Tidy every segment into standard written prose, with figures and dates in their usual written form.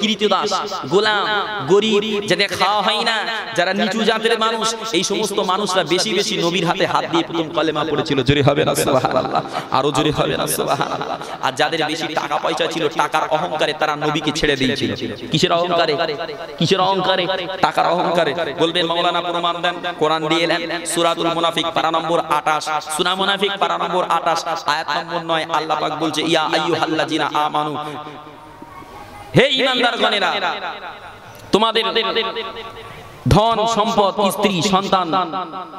কৃতদাস, গোলাম, গরিব, যাদের খাওয়া হয় না, যারা নিচু জাতের মানুষ, এই সমস্ত মানুষরা বেশি বেশি নবীর হাতে হাত দিয়ে প্রথম কলেমা পড়েছিল। জোরে হবে না সুবহানাল্লাহ, আরো জোরে হবে না সুবহানাল্লাহ। আর যাদের বেশি টাকা পয়সা ছিল, টাকার অহংকারে তারা নবীকে ছেড়ে দিয়েছিল। কিসের অহংকারে? কিসের অহংকারে? টাকার অহংকারে। বলবেন মাওলানা প্রমাণ দেন, কোরআন দিয়ে এলেন, সূরাতুল মুনাফিক পারা নম্বর 28, সূরা মুনাফিক পারা নম্বর 28 আয়াত নম্বর 9, আল্লাহ পাক বলছে ইয়া আইয়ুহাল্লাযিনা আমানু, হে ঈমানদারগণেরা, তোমাদের ধন সম্পদ, স্ত্রী, সন্তান,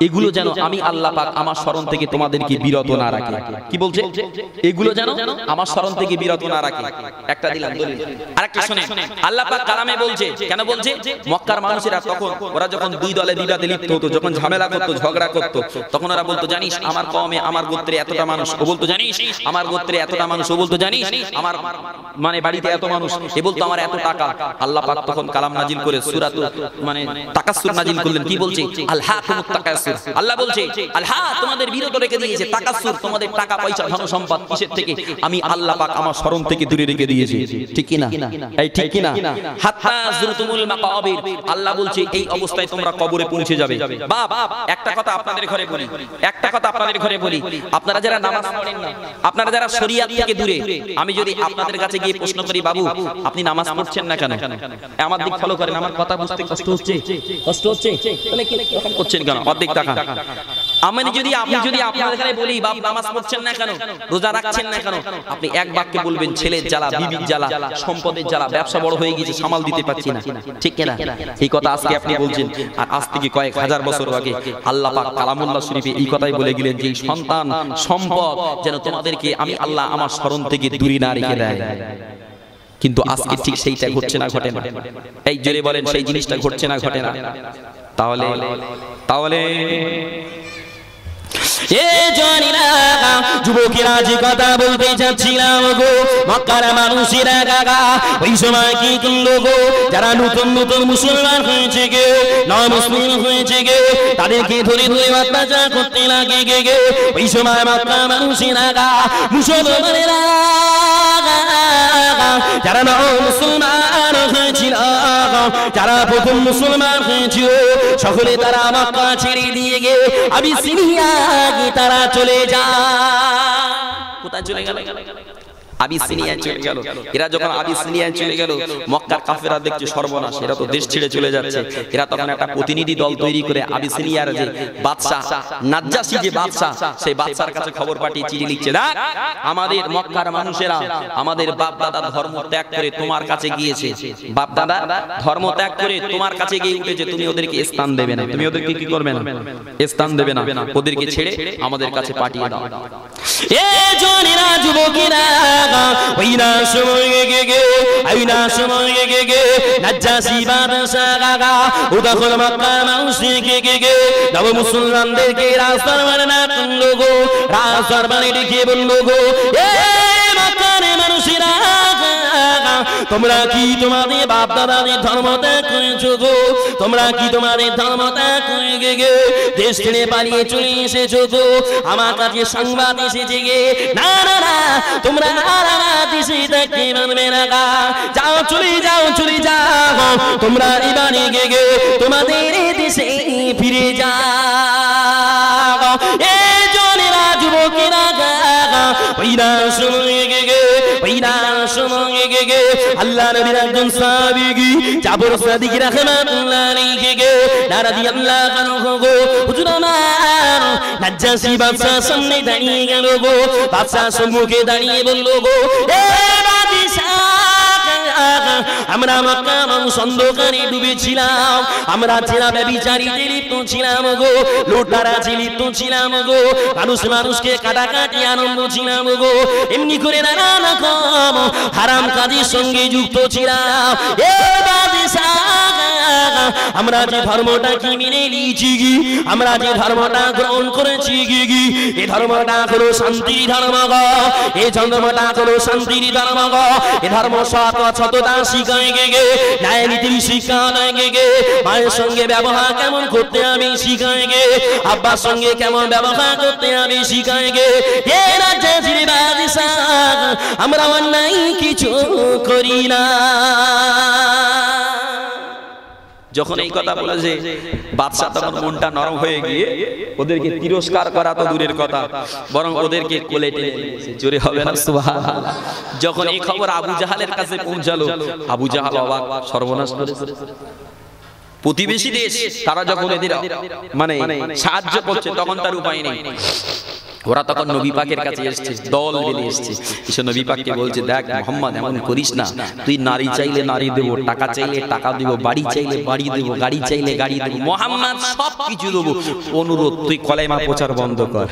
এগুলো যেন আমি আল্লাহ পাক আমার স্মরণ থেকে তোমাদেরকে বিরত না রাখি। কি বলছে? এগুলো যেন আমার স্মরণ থেকে বিরত না রাখি। একটা দিলাম দলিল, আরেকটা শুনে আল্লাহ পাক কালামে বলছে, কেন বলছে? মক্কার মানুষেরা তখন, ওরা যখন দুই দলে বিবাদে লিপ্ত হতো, যখন ঝামেলা করতো, ঝগড়া করতো, তখন ওরা বলতো জানিস আমার কওমে, আমার গোত্রে এতটা মানুষ, ও বলতো জানিস আমার গোত্রে এতটা মানুষ, ও বলতো জানিস আমার মানে বাড়িতে এত মানুষ, এ বলতো আমার এত টাকা। আল্লাহ পাক তখন কালাম নাজিল করে সূরাতুল মানে তাকাসসুর নাজিল করলেন। কি বলছে? আলহাকুমুত তাকাসসুর। আল্লাহ বলছে আলহা, তোমাদের বিরত রেখে দিয়েছে তাকাসসুর, তোমাদের টাকা পয়সা ধন সম্পদ। কিসের থেকে? আমি আল্লাহ পাক আমার স্মরণ থেকে দূরে রেখে দিয়েছি। ঠিক কি না? এই ঠিক কি না? হাত্তা যুরতুমুল মাকাবির, আল্লাহ বলছে এই অবস্থায় তোমরা কবরে পৌঁছে যাবে। বাপ, একটা কথা আপনাদের ঘরে বলি, একটা কথা আপনাদের ঘরে বলি, আপনারা যারা নামাজ পড়েন না, আপনারা যারা শরিয়াত থেকে দূরে, আমি যদি আপনাদের কাছে গিয়ে প্রশ্ন করি, বাবু আপনি নামাজ পড়ছেন না কেন? আমার দিক ফলো করেন, আমার কথা বুঝতে কষ্ট হচ্ছে, কষ্ট হচ্ছে, তাহলে কি করছেন কেন? অর্ধেক টাকা আমি যদি আপনাদের এখানে বলি, বাপ নামাজ পড়ছেন না কেন, রোজা রাখছেন না কেন, আপনি এক বাক্যে বলবেন ছেলের জ্বালা, বিবির জ্বালা, সম্পদের জ্বালা, ব্যবসা বড় হয়ে গেছে, সামাল দিতে পারছি না। ঠিক না? এই কথা আজকে আপনি বলছেন, আর আজ থেকে কয়েক হাজার বছর আগে আল্লাহ পাক কালামুল্লাহ শরীফে এই কথাই বলে গেলেন যে সন্তান সম্পদ যেন তোমাদেরকে আমি আল্লাহ আমার স্মরণ থেকে দূরে না রেখে দেয়। কিন্তু আজকে ঠিক সেইটা ঘটছে না, ঘটে না? এই জোরে বলেন, সেই জিনিসটা ঘটছে না, ঘটে না? তাহলে তাহলে যুবকেরা যে কথা বলতে চাচ্ছিলাম গো, মক্কার মানুষেরা গাগা ওই সময় কি করলো গো, যারা নতুন নতুন মুসলমান হয়েছে গে, নয় মুসলিম হয়েছে গে, তাদেরকে ধরে ধরে অত্যাচার করতে লাগে গে। ওই সময় মক্কার মানুষেরা গা, মুসলমানেরা যারা নয় মুসলমান হয়েছিল, যারা প্রথম মুসলমান হয়েছিল, সকলে তারা মক্কা ছেড়ে দিয়ে গে আবিসিনিয়া তারা চলে যায়। কোথায় চলে গেল? আবিসিনিয়ায় চলে গেল। এরা যখন আবিসিনিয়ায় চলে গেল, মক্কার কাফেররা দেখছে সর্বনাশ, এরা তো দেশ ছেড়ে চলে যাচ্ছে। এরা তখন একটা প্রতিনিধি দল তৈরি করে আবিসিনিয়ার যে বাদশা নাজ্জাশী, যে বাদশা, সেই বাদশার কাছে খবর পাঠিয়ে চিঠি লিখছে, দেখ আমাদের মক্কার মানুষেরা আমাদের বাপ দাদা ধর্ম ত্যাগ করে তোমার কাছে গিয়েছে, বাপ দাদা ধর্ম ত্যাগ করে তোমার কাছে গিয়ে উঠেছে, তুমি ওদেরকে স্থান দেবে না, তুমি ওদেরকে কি করবে না? স্থান দেবে না, ওদেরকে ছেড়ে আমাদের কাছে পাঠিয়ে দাও। এ জনেরা যুবকেরা ওই না সময় গে ওই না সময় গে নাজ্জাশী বাদশা গাগা ও তখন মক্কার মানুষকে গে নব মুসলমানদেরকে রাস্তার মানে না করলো গো, রাস্তার মানে ডেকে বললো গো, এ মক্কার মানুষেরা তোমরা কি তোমাদের বাপ দাদাদের ধর্ম ত্যাগ করেছো গো? তোমরা কি তোমাদের ধর্ম ত্যাগ করে গে দেশ ছেড়ে পালিয়ে চলে এসেছো গো? আমার কাছে সংবাদ এসেছে গে, না না না, তোমরা দেশে থাকতে পারবে না, যাও চলে যাও, চলে যাও, তোমরা এবারে গে তোমাদের দেশে ফিরে যাও। এ জনেরা যুবকেরা ওই না সময় গে ওই না সময় গে আল্লাহ নবীর একজন সাহাবী জাবর সাদিক রাহমাতুল্লাহ আলাইহি গে রাদিয়াল্লাহু আনহু গো, হুজুর আমার নাজ্জাশী বাদশা সামনে দাঁড়িয়ে গেল গো, বাদশা সম্মুখে দাঁড়িয়ে বলল গো, এ বাদশা আমরা মক্কা মানুষ অন্ধকারে ডুবেছিলাম, আমরা ছিলাম ব্যভিচারীতে লিপ্ত ছিলাম গো, লুটারাজি লিপ্ত ছিলাম গো, মানুষ মানুষকে কাটাকাটি আনন্দ ছিলাম গো, এমনি করে নানা রকম হারাম কাজের সঙ্গে যুক্ত ছিলাম। এ বাদশা আমরা যে ধর্মটা কি মেনে নিয়েছি গি, আমরা যে ধর্মটা গ্রহণ করেছি গি, এই ধর্মটা হলো শান্তির ধর্ম গো, এই ধর্মটা হলো শান্তির ধর্ম গো। এই ধর্ম সততা শিখায় গে, ন্যায় নীতি শিক্ষা দেয় গে, মায়ের সঙ্গে ব্যবহার কেমন করতে আমি শিখায় গে, আব্বার সঙ্গে কেমন ব্যবহার করতে আমি শিখায় গে। এ রাজ্যের বাদশা আমরা অন্যায় কিছু করি না। যখন এই কথা বলেছে বাদশা তখন মনটা নরম হয়ে গিয়ে ওদেরকে তিরস্কার করা তো দূরের কথা, বরং ওদেরকে কোলে টেনে নিয়েছে। জোরে হবে না সুবহানাল্লাহ। যখন এই খবর আবু জাহালের কাছে পৌঁছালো, আবু জাহাল অবাক, সর্বনাশ করেছে। প্রতিবেশী দেশ তারা যখন এদের মানে সাহায্য করছে তখন তার উপায় নেই। ওরা তখন নবী পাকের কাছে এসেছে, দল বেঁধে এসেছে, এসে নবী পাককে বলছে, দেখ মুহাম্মদ এমন করিস না, তুই নারী চাইলে নারী দেবো, টাকা চাইলে টাকা দেবো, বাড়ি চাইলে বাড়ি দেবো, গাড়ি চাইলে গাড়ি দেবো, মুহাম্মদ সব কিছু দেবো, অনুরোধ তুই কলেমা প্রচার বন্ধ কর।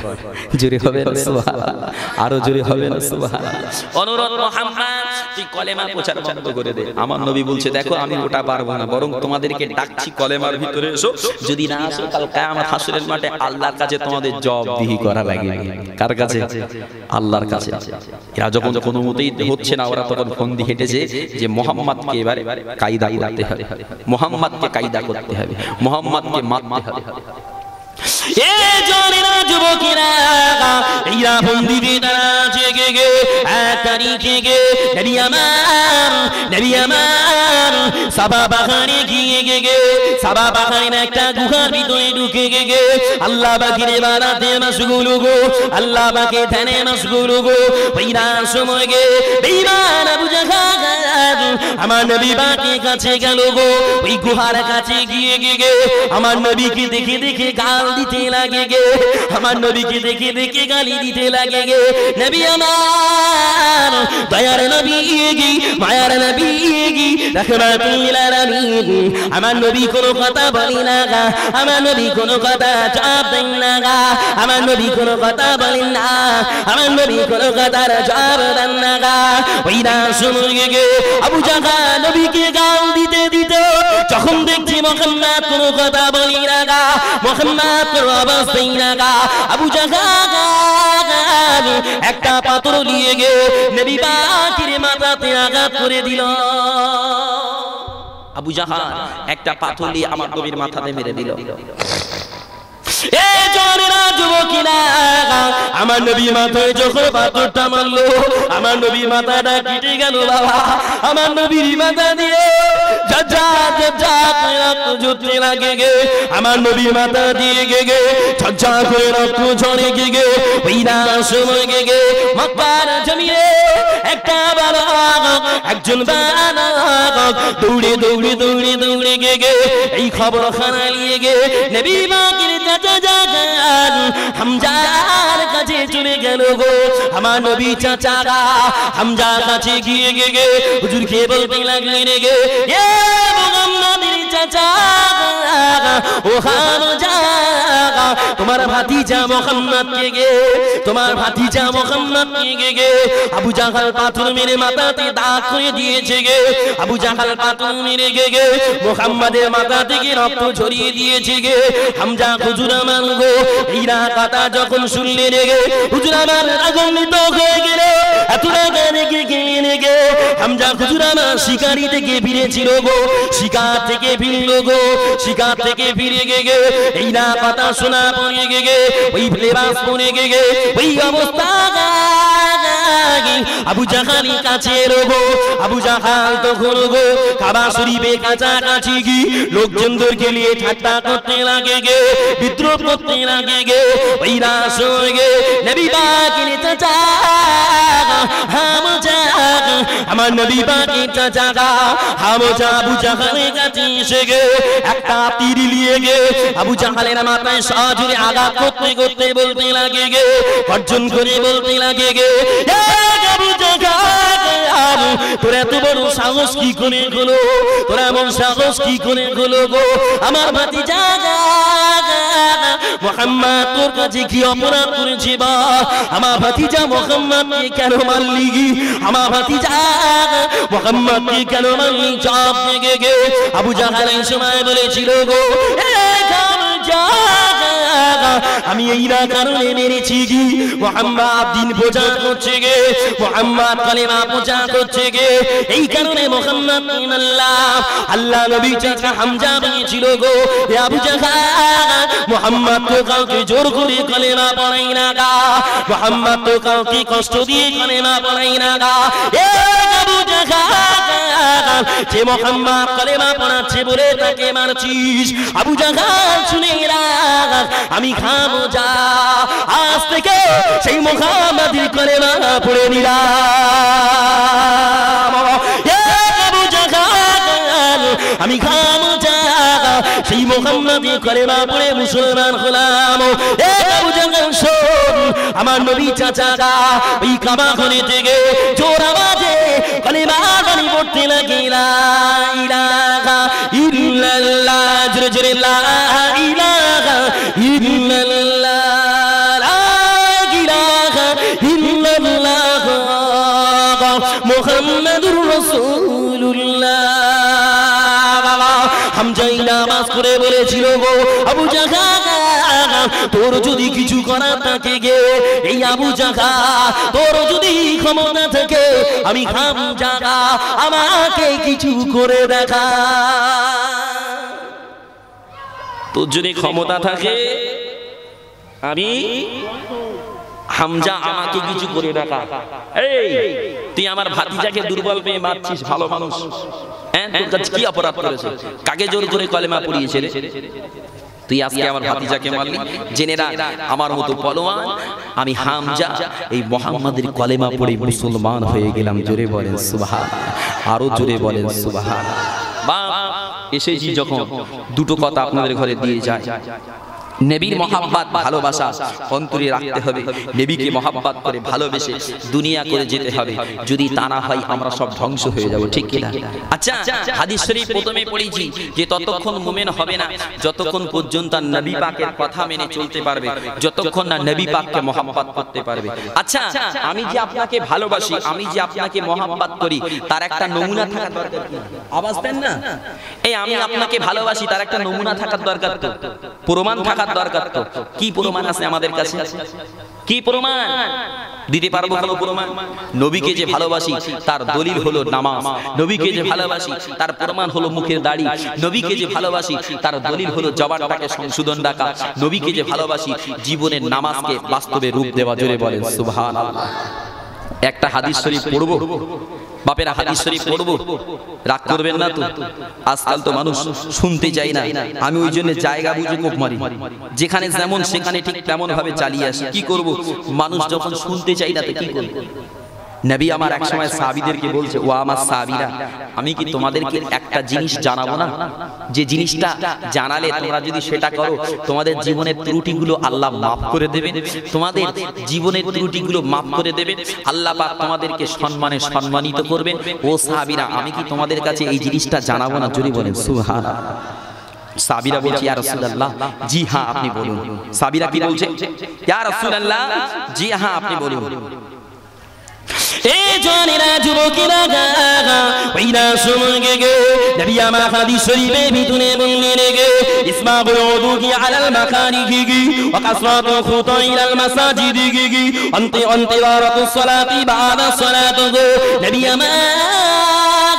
জোরে হবে না সুবহানাল্লাহ, আরো জোরে হবে না সুবহানাল্লাহ। অনুরোধ মুহাম্মদ তুই কলেমা প্রচার বন্ধ করে দে। আমার নবী বলছে, দেখো আমি ওটা পারবো না, বরং তোমাদেরকে ডাকছি কলেমার ভিতরে এসো, যদি না আসো কাল কিয়ামত হাসরের মাঠে আল্লাহর কাছে তোমাদের জবাবদিহি করা লাগবে। কার কাছে? আল্লাহর কাছে। এরা যখন কোনো মতেই হচ্ছে না, ওরা তখন ফোন দিয়ে হেঁটেছে যে মুহাম্মদকে এবারে কায়দা করতে হবে, মুহাম্মদকে কায়দা করতে হবে, মুহাম্মদকে মারতে হবে। এ জনেরা যুবকেরা এইরা বন্দি দিয়ে তারা জেগে গে এক তারিখে গে নবী আমার সাবা বাগানে গিয়ে গে সাবা বাগানে একটা গুহার ভিতরে ঢুকে গে আল্লাহ পাকের ইবাদতে মশগুল গো, আল্লাহ পাকের ধ্যানে মশগুল গো। ওইরা সময় গে বেঈমান আবু জাহাল আমার নবী পাকের কাছে গেল গো, ওই গুহার কাছে গিয়ে গে আমার নবীকে দেখে দেখে গাল দিতে লাগে গে, আমার নবীকে দেখে দেখে গালি দিতে লাগে গে। নবী আমার দয়ার নবী গি, মায়ার নবী গি, রাহমাতুল আলামিন, আমার নবী কোনো কথা বলি না গা, আমার নবী কোনো কথা জবাব দেন না গা, আমার নবী কোনো কথা বলেন না, আমার নবী কোনো কথার জবাব দেন না গা। ওই না শুনে গে আবু জাহাল নবীকে গাল দিতে দিতে যখন দেখছি মুহাম্মদ কোনো কথা বলি না গা, মুহাম্মদ কোনো অবস্থাই না গা, আবু জাহাল একটা পাথর নিয়ে গে নবী পাকের মাথাতে আঘাত করে দিল। আবু জাহাল একটা পাথর নিয়ে আমার নবীর মাথাতে মেরে দিল। এ জনেরা যুবকেরা আমার নবী মাথায় যখন পাথরটা মারলো, আমার নবী মাথাটা কেটে গেল বাবা, আমার নবীর মাথা দিয়ে রক্ত ঝরতে লাগে গে, আমার নবী মাথা দিয়ে গে ঝরঝর করে রক্ত ঝরে গে। ওই না সময় গে মক্কার জমিনে একটা বালক, একজন বালক দৌড়ে দৌড়ে দৌড়ে দৌড়ে গে এই খবরখানা নিয়ে গে নবী পাকের চাচা জাগান হামজার কাছে চলে গেল গো। আমার নবী চাচারা হামজার কাছে গিয়ে গে হুজুরকে বলতে লাগলেন গে, এ মুহাম্মদের চাচা ও হামজা, তোমার ভাতিজা মুহাম্মদ কে গে, তোমার ভাতিজা মুহাম্মদ কে গে আবু জাহাল পাথর মেরে মাথাতে দাগ করে দিয়েছে গে, আবু জাহাল পাথর মেরে গে মুহাম্মাদের মাথা থেকে রক্ত ঝরিয়ে দিয়েছে গে। হামজা হুজুর আমার গো এইরা কথা যখন শুনলেন গে হুজুর আমার রাগান্বিত হয়ে গেল, এত রাগে গেলেন গে হামজা হুজুর আমার শিকারি থেকে ফিরেছিল গো, শিকার থেকে ফিরল গো, শিকার থেকে ফিরে গে এইরা কথা শোনা পড়ে গে ওই লেবাস পরে গে ওই অবস্থা আবু জাহাল কাছে রোগো, আবু জাহাল তখন গো কাবা শরীফে কাছাকাছি গি লোকজনদেরকে নিয়ে ঠাট্টা করতে লাগে গে, বিদ্রোহ করতে লাগে গে। ওই রাসূল গে নবী পাকের চাচা হামজা, আমার নবী পাকের চাচা হামজা আবু জাহালের কাছে এসে গে একটা তীর নিয়ে গে আবু জাহালের মাথায় সজোরে আঘাত করতে করতে বলতে লাগে গে, গর্জন করে বলতে লাগে গে, আবু জাহাল তোরা এত বড় সাহস কি করে হলো, তোরা এমন সাহস কি করে হলো গো? আমার ভাতিজা মুহাম্মদ তোর কাছে কি অপরাধ করেছে বা? আমার ভাতিজা মুহাম্মদকে কেন মারলি? আমার ভাতিজা মুহাম্মদকে কেন মারলি? চাপ থেকে গে আবু জাহাল এই সময় বলেছিল গো, আমি এই না কারণে মেরেছি কি মুহাম্মদ দিন প্রচার করছে গে, মুহাম্মদ কালেমা প্রচার করছে গে, এই কারণে মুহাম্মদ আল্লাহ নবী চাচা হামজা বলেছিল গো, আবু জাহাল মুহাম্মদ তো কাউকে জোর করে কালেমা পড়াই না গা, মুহাম্মদ তো কাউকে কষ্ট দিয়ে কালেমা পড়াই না গা। এ আবু জাহাল যে মুহাম্মদ কালেমা পড়াচ্ছে বলে তাকে মারছিস, আবু জাহাল শুনে রাখ, আমি খাবো যা, আজ থেকে সেই মুহাম্মাদের কালেমা পড়ে নিলাম। আবু জাহাল আমি খাবো যা, সেই মুহাম্মাদের কালেমা পড়ে মুসলমান হলাম। আবু জাহাল শোন, আমার নবী চাচা ওই কাবা ঘরে থেকে জোর আওয়াজে কালেমা বাণী পড়তে লাগে, লা ইলাহা ইল্লাল্লাহ, জোরে জোরে লা ইলাহা ইল্লাল্লাহ, লা ইলাহা ইল্লাল্লাহ মুহাম্মাদুর রাসূলুল্লাহ। হামজা নামাজ করে বলেছিল গো, আবু জাহাল তোর যদি কিছু করার থাকে গে, এই আবু জাহাল তোর যদি ক্ষমতা থাকে, আমি হামজা আমাকে কিছু করে দেখা। তোর যদি ক্ষমতা থাকে, আমি হামজা আমাকে কিছু করে দেখা। এই তুই আমার ভাতিজাকে দুর্বল পেয়ে মারছিস, ভালো মানুষ, হ্যাঁ তোর কাছে কি অপরাধ করেছে? কাকে জোর করে কলেমা পড়িয়েছে রে? তুই আজকে আমার ভাতিজাকে মারলি। জেনে রাখ, আমার মতো পলোয়ান আমি হামজা এই মুহাম্মাদের কলেমা পড়ে মুসলমান হয়ে গেলাম। জোরে বলেন সুবহানাল্লাহ, আরো জোরে বলেন সুবহানাল্লাহ। বাপ এসেছি যখন দুটো কথা আপনাদের ঘরে দিয়ে যায়। নবীর মহাব্বত ভালোবাসা অন্তরে রাখতে হবে, নবীকে মহাব্বত করে ভালোবেসে দুনিয়া করে যেতে হবে, যদি তা না হয় আমরা সব ধ্বংস হয়ে যাব, ঠিক কি না? আচ্ছা, হাদিস শরীফ প্রথমে পড়েছি যে ততক্ষণ মুমিন হবে না যতক্ষণ পর্যন্ত নবী পাকের কথা মেনে চলতে পারবে, যতক্ষণ না নবী পাককে মহাব্বত করতে পারবে। আচ্ছা, আমি যে আপনাকে ভালোবাসি, আমি যে আপনাকে মহাব্বত করি, তার একটা নমুনা থাকা দরকার। আওয়াজ দেন না, এই আমি আপনাকে ভালোবাসি তার একটা নমুনা থাকার দরকার, তো প্রমাণ থাকা দরকার। তো কি প্রমাণ আছে আমাদের কাছে? কি প্রমাণ দিতে পারবো? কোনো প্রমাণ? নবীকে যে ভালোবাসি তার দলিল হলো নামাজ, নবীকে যে ভালোবাসি তার প্রমাণ হলো মুখের দাড়ি, নবীকে যে ভালোবাসি তার দলিল হলো জবানটাকে সংশোধন রাখা, নবীকে যে ভালোবাসি জীবনের নামাজকে বাস্তবে রূপ দেওয়া। জোরে বলেন সুবহানাল্লাহ। একটা হাদিস শরীফ পড়বো বাপেরা, হাদিস শরীফ পড়বো, রাগ করবেন না তো? আজকাল তো মানুষ শুনতে চাই না, আমি ওই জন্য জায়গা বুঝে কোপ মারি, যেখানে যেমন সেখানে ঠিক তেমন ভাবে চালিয়ে আসি। কি করব, মানুষ যখন শুনতে চাই না তো কি করব? নবী আমার এক সময় সাহাবীদেরকে বলছে, ও আমার সাহাবীরা, আমি কি তোমাদেরকে একটা জিনিস জানাবো না, যে জিনিসটা জানালে তোমরা যদি সেটা করো তোমাদের জীবনের ত্রুটিগুলো আল্লাহ মাফ করে দেবেন, তোমাদের জীবনের ত্রুটিগুলো মাফ করে দেবেন, আল্লাহ পাক তোমাদেরকে সম্মানে সম্মানিত করবেন। ও সাহাবীরা, আমি কি তোমাদের কাছে এই জিনিসটা জানাবো না? জোরে বলেন সুবহানাল্লাহ। সাহাবীরা বলছে, ইয়া রাসূলুল্লাহ, জি হ্যাঁ আপনি বলুন। সাহাবীরা কি বলছে? ইয়া রাসূলুল্লাহ, জি হ্যাঁ আপনি বলুন। এই জওয়ানেরা যুবকেরা ওই না সময় গে নবী আমার হাদিস শরীফে ভিতরে বললেন গে, ইসমাউল উযুকি আলাল মাকারিহি ওয়া কাসরাতু খুতা ইলাল মাসাজিদি অন্তে ওয়ারাতুস সালাতি বাদা সালাতু। নবী আমার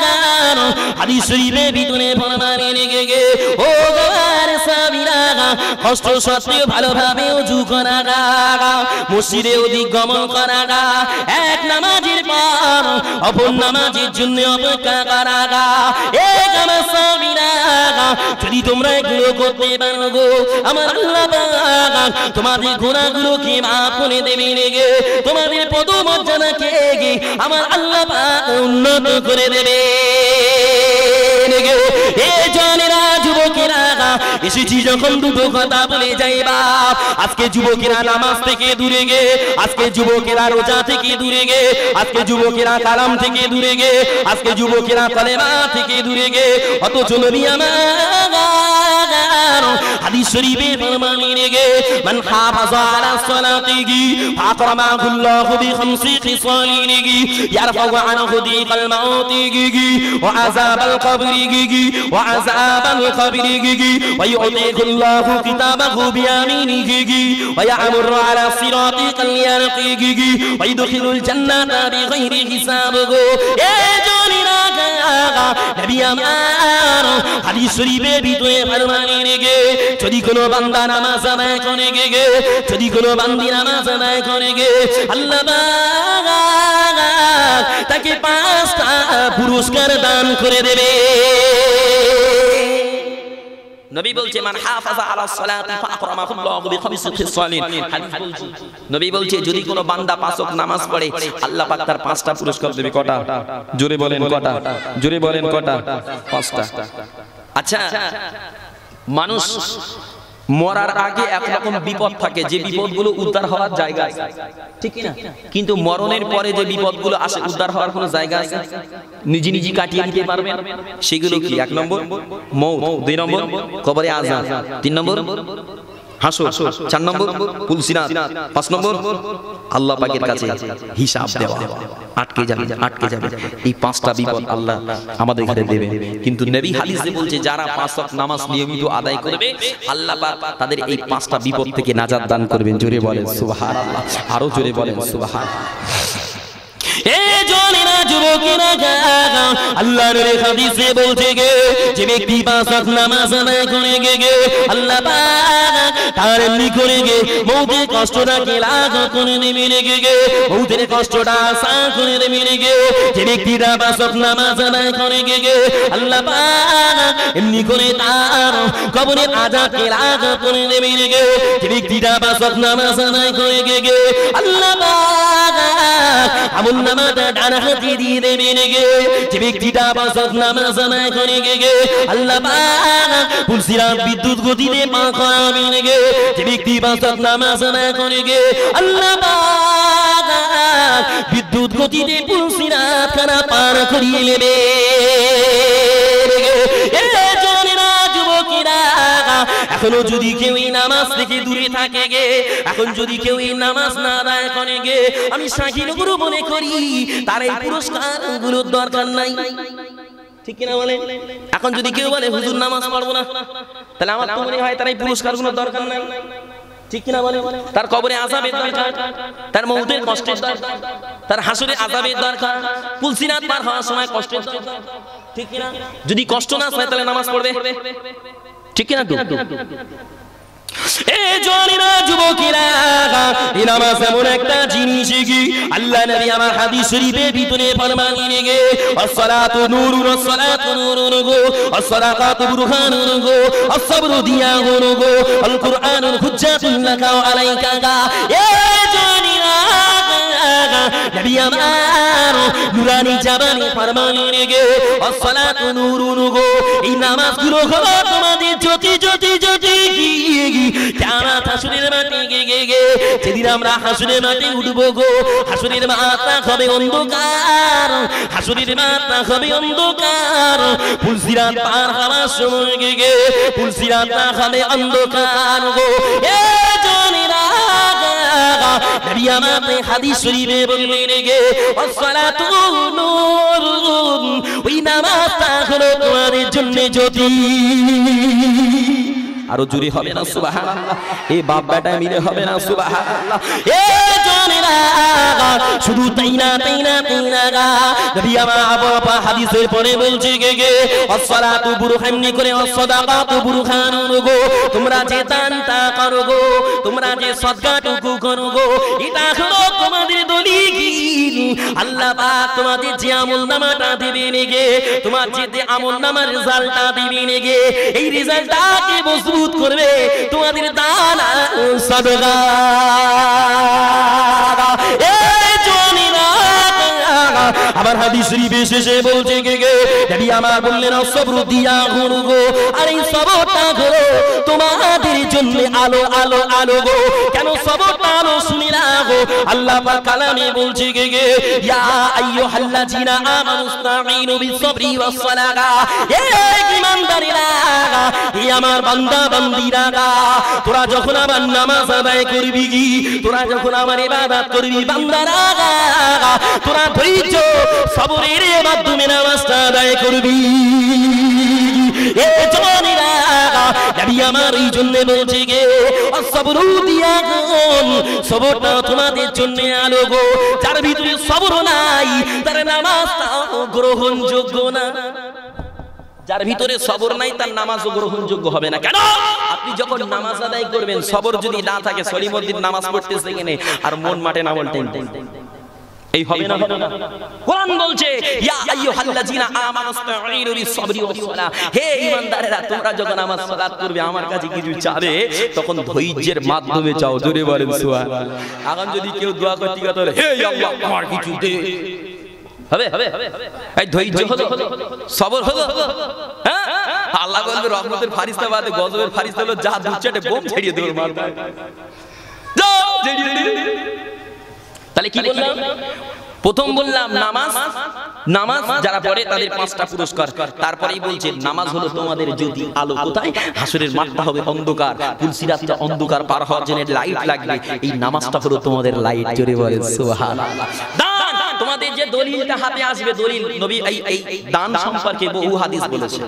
হাদিস শরীফে ভিতরে ফরমানে গে, ও গোয়ার সাহাবীরা, কষ্ট সত্ত্বেও ভালোভাবে ওযু করা, মসজিদে অধিক গমন করা, এক নামাজের পর অপর নামাজের জন্য অপেক্ষা করা। এক আমার সাহাবীরা, যদি তোমরা এগুলো করতে পারো গো, আমার আল্লাহ পাক তোমাদের গুনাহগুলোকে মাফ করে দেবেন গে, তোমাদের পদমর্যাদাকে আমার আল্লাহ পাক উন্নত করে দেবে। এই জওয়ানেরা যুবকেরা এসেছি যখন দুটো কথা বলে যাই বাপ। আজকে যুবকেরা নামাজ থেকে দূরে গে, আজকে যুবকেরা রোজা থেকে দূরে গে, আজকে যুবকেরা কালাম থেকে দূরে গে, আজকে যুবকেরা কালেমা থেকে দূরে গে। অথচ নবী আমার হাদিস শরীফে ফরমান লেগে মান হাফাযা আলা সালাতিহি ফাকরামাহুল্লাহু বিখামসি খিসালিহি ইয়ারফাউ আনহু দিকাল মাউতিহি ওয়া আযাবাল কবরিহি ওয়া আযাবাল কবরিহি ওয়া ইউতিকুল্লাহু কিতাবাহু বিয়ামিনিহি ওয়া ইয়ামুরু আলা সিরাতিকাল ইয়ারকিহি ওয়া ইদখিলুল জান্নাতা বিগাইরি হিসাবিহি। এ জনিরা নবী আমার হাদিস শরীফে ভিতরে ফরমান লেগে যদি কোনো বান্দা নামাজ আদায় করে গে, যদি কোনো বান্দি নামাজ আদায় করে গে, আল্লাহ পাক তাকে 5টা পুরস্কার দান করে দেবে। নবী বলছে মান হাফাযা আলা সালাতি ফাকরামাহুল্লাহু বিখামসি খিসালিন। হাদিস বলছে, নবী বলছে যদি কোনো বান্দা 5 ওয়াক্ত নামাজ পড়ে আল্লাহ পাক তার 5টা পুরস্কার দেবে। কটা? জোরে বলেন কটা? জোরে বলেন কটা? 5টা। আচ্ছা, মানুষ মরার আগে একরকম বিপদ থাকে, যে বিপদগুলো উদ্ধার হওয়ার জায়গা আছে, ঠিক কি না? কিন্তু মরণের পরে যে বিপদগুলো আসে উদ্ধার হওয়ার কোনো জায়গা আছে? নিজে নিজে কাটিয়ে নিতে পারবেন সেগুলো কি? 1 নম্বর মউত, 2 নম্বর কবরে আযাব, 3 নম্বর হাসর, 4 নম্বর পুলসিরাত, 5 নম্বর আল্লাহ পাকের কাছে হিসাব দেওয়া। আটকে যাবে, আটকে যাবে। এই 5টা বিপদ আল্লাহ আমাদের ঘরে দেবে। কিন্তু নবী হাদিসে বলছে যারা 5 ওয়াক্ত নামাজ নিয়মিত আদায় করবে আল্লাহ পাক তাদের এই 5টা বিপদ থেকে নাজাত দান করবেন। জোরে বলেন সুবহানাল্লাহ, আরো জোরে বলেন সুবহানাল্লাহ। এ জনেরা যুবকেরা জাগা, আল্লাহর হাদিসে বলছে গে যে ব্যক্তি 5 ওয়াক্ত নামাজ আদায় করে গে আল্লাহ পাক তার এমনি করে গে মউতের কষ্টটাকে লাঘব করে নেবেন গে, মউতের কষ্টটা আসান করে নেবেন গে। যে ব্যক্তিরা 5 ওয়াক্ত নামাজ আদায় করে গে আল্লাহ পাক এমনি করে তার কবরের আযাবকে লাঘব করে নেবেন গে। যে ব্যক্তিরা 5 ওয়াক্ত নামাজ আদায় করে গে আল্লাহ পাক আমল নামাটা ডান হাতে দিয়ে দেবেন গে। যে ব্যক্তিটা 5 ওয়াক্ত নামাজ আদায় করে গে আল্লাহ পাক পুলসিরাত বিদ্যুৎ গতিতে পার করাবেন গে। যে ব্যক্তি 5 ওয়াক্ত নামাজ আদায় করে গে আল্লাহ পাক বিদ্যুৎ গতিতে পুলসিরাত খানা পার করিয়ে নেবে। এখনো যদি কেউ এই নামাজ থেকে দূরে থাকে গে, এখন যদি কেউ এই নামাজ না আদায় করে গে, আমি সাকিন গুরু মনে করি তার এই পুরস্কার গুলোর দরকার নাই, ঠিক কিনা বলে? এখন যদি কেউ বলে হুজুর নামাজ পড়বো না, তাহলে আমার তো মনে হয় তার এই পুরস্কার গুলোর দরকার নাই, ঠিক কিনা বলে? তার কবরে আযাবের দরকার, তার মউতের কষ্টের দরকার, তার হাসরে আযাবের দরকার, পুলসিরাত পার হওয়ার সময় কষ্টের দরকার, ঠিক কিনা? যদি কষ্ট না হয় তাহলে নামাজ পড়বে, ঠিক কিনা? এ জনেরা যুবকেরা, এই নামাজ এমন একটা জিনিস কি আল্লাহ নবী আমার হাদিস শরীফের ভিতরে ফরমান লেগে আসসালাতু নূরুন, আসসালাতু নূরুন গো, আসসালাতু বুরহানুন গো, আসসাবরু দিয়াহুন গো, আল কুরআনুল হুজ্জাতুল লাকা ওয়া আলাইকা গা। এ জনেরা নবী আমার নুরানি জাবানি ফরমান লেগে আসসালাতু নূরুন গো, এই নামাজগুলো হলো তোমাদের জ্যোতি জ্যোতি জ্যোতি। কিয়ামত হাসরের মাঠে গে যেদিন আমরা হাসরের মাঠে উঠবো গো, হাসরের মাঠটা হবে অন্ধকার, হাসরের মাঠটা হবে অন্ধকার। পুলসিরাত পার হওয়ার সময় গে পুলসিরাতটা হবে অন্ধকার গো। এ জনেরা নবী আমাদের হাদিস শরীফে বললেন গে আসসালাতু নূরুন, ওই নামাজটা হলো তোমাদের জন্য জ্যোতি। আরো জোরে হবে না সুবহানাল্লাহ? এই বাপ বেটা মিলে হবে না সুবহানাল্লাহ? এ জনেরা শুধু তাই না তাই না তাই না গা, নবী আমার আবু হাদিসের পরে বলছে গে আসসালাতু বুরহানি করে আসসাদাকাতু বুরহানুন গো, তোমরা যে দানটা করো গো, তোমরা যে সদকাটুকু করো গো, এটা হলো তোমাদের দলিল। আল্লাহ পাক তোমাদের যে আমলনামাটা দিবেন গে, তোমার যে আমলনামার রেজাল্টটা দিবেন গে, এই রেজাল্টটাকে মজবুত করবে তোমাদের দান সাদকা। এই জনেরা আবার হাদিস শরীফে এসে বলছে গে নবী আমার বললেন সবর দিয়া গো, আর এই সবরটা হলো তোমাদের জন্য আলো আলো আলো গো। কেন সবরটা আলো শুনি না গো, আল্লাহ পাক কালামে বলছে গে ইয়া আইয়ুহাল্লাযিনা আমানুস্তাঈনু বিসসবরি ওয়াস সালাহ, এ ঈমানদারেরা, এ আমার বান্দা বান্দীরা, তোরা যখন আমার নামাজ আদায় করবি, তোরা যখন আমার ইবাদত করবি বান্দারা, তোরা ধৈর্য সবরের মাধ্যমে নামাজটা আদায় করবি। এ জওয়ানেরা, নবী আমার এই জন্য বলছে গে সবরু দিয়া গুন, সবরটা তোমাদের জন্য আলো গো। যার ভিতরে সবর নাই তার নামাজটা গ্রহণযোগ্য না। যার ভিতরে সবর নাই তার নামাজও গ্রহণযোগ্য হবে না। কেন? আপনি যখন নামাজ আদায় করবেন সবর যদি না থাকে, সলিমউদ্দিন নামাজ পড়তেছে কিনে আর মন মাঠে না বলতেন, এই হবে না, হবে না। কোরআন বলছে ইয়া আইয়ুহাল্লাযিনা আমানুস্তাঈনু বিসসবরি ওয়াস সালাহ, হে ঈমানদারেরা, তোমরা যখন নামাজ সালাত করবে, আমার কাছে কিছু চাবে, তখন ধৈর্যের মাধ্যমে চাও। জোরে বলেন সুবহানাল্লাহ। এখন যদি কেউ দোয়া করতে গিয়ে বলে হে আল্লাহ আমার কিছু দে, হবে হবে? এই ধৈর্য হলো, সবর হলো? হ্যাঁ, আল্লাহ বলবে রহমতের ফারিস্তা বাদে গজবের ফারিস্তা হলো যা দু চারটে বোম ছেড়িয়ে দেবে মাথায়, যাও ছেড়িয়ে দে। তাহলে কি বললাম? প্রথম বললাম নামাজ, নামাজ যারা পড়ে তাদের 5টা পুরস্কার। তারপরেই বলছে নামাজ হলো তোমাদের জ্যোতি, আলো। কোথায়? হাসরের মাঠটা হবে অন্ধকার, পুলসিরাতটা অন্ধকার, পার হওয়ার জন্য লাইট লাগবে, এই নামাজটা হলো তোমাদের লাইট। জোরে বলেন সুবহানাল্লাহ। দান, তোমাদের যে দলিলটা হাতে আসবে, দলিল, নবী এই দান সম্পর্কে বহু হাদিস বলেছে,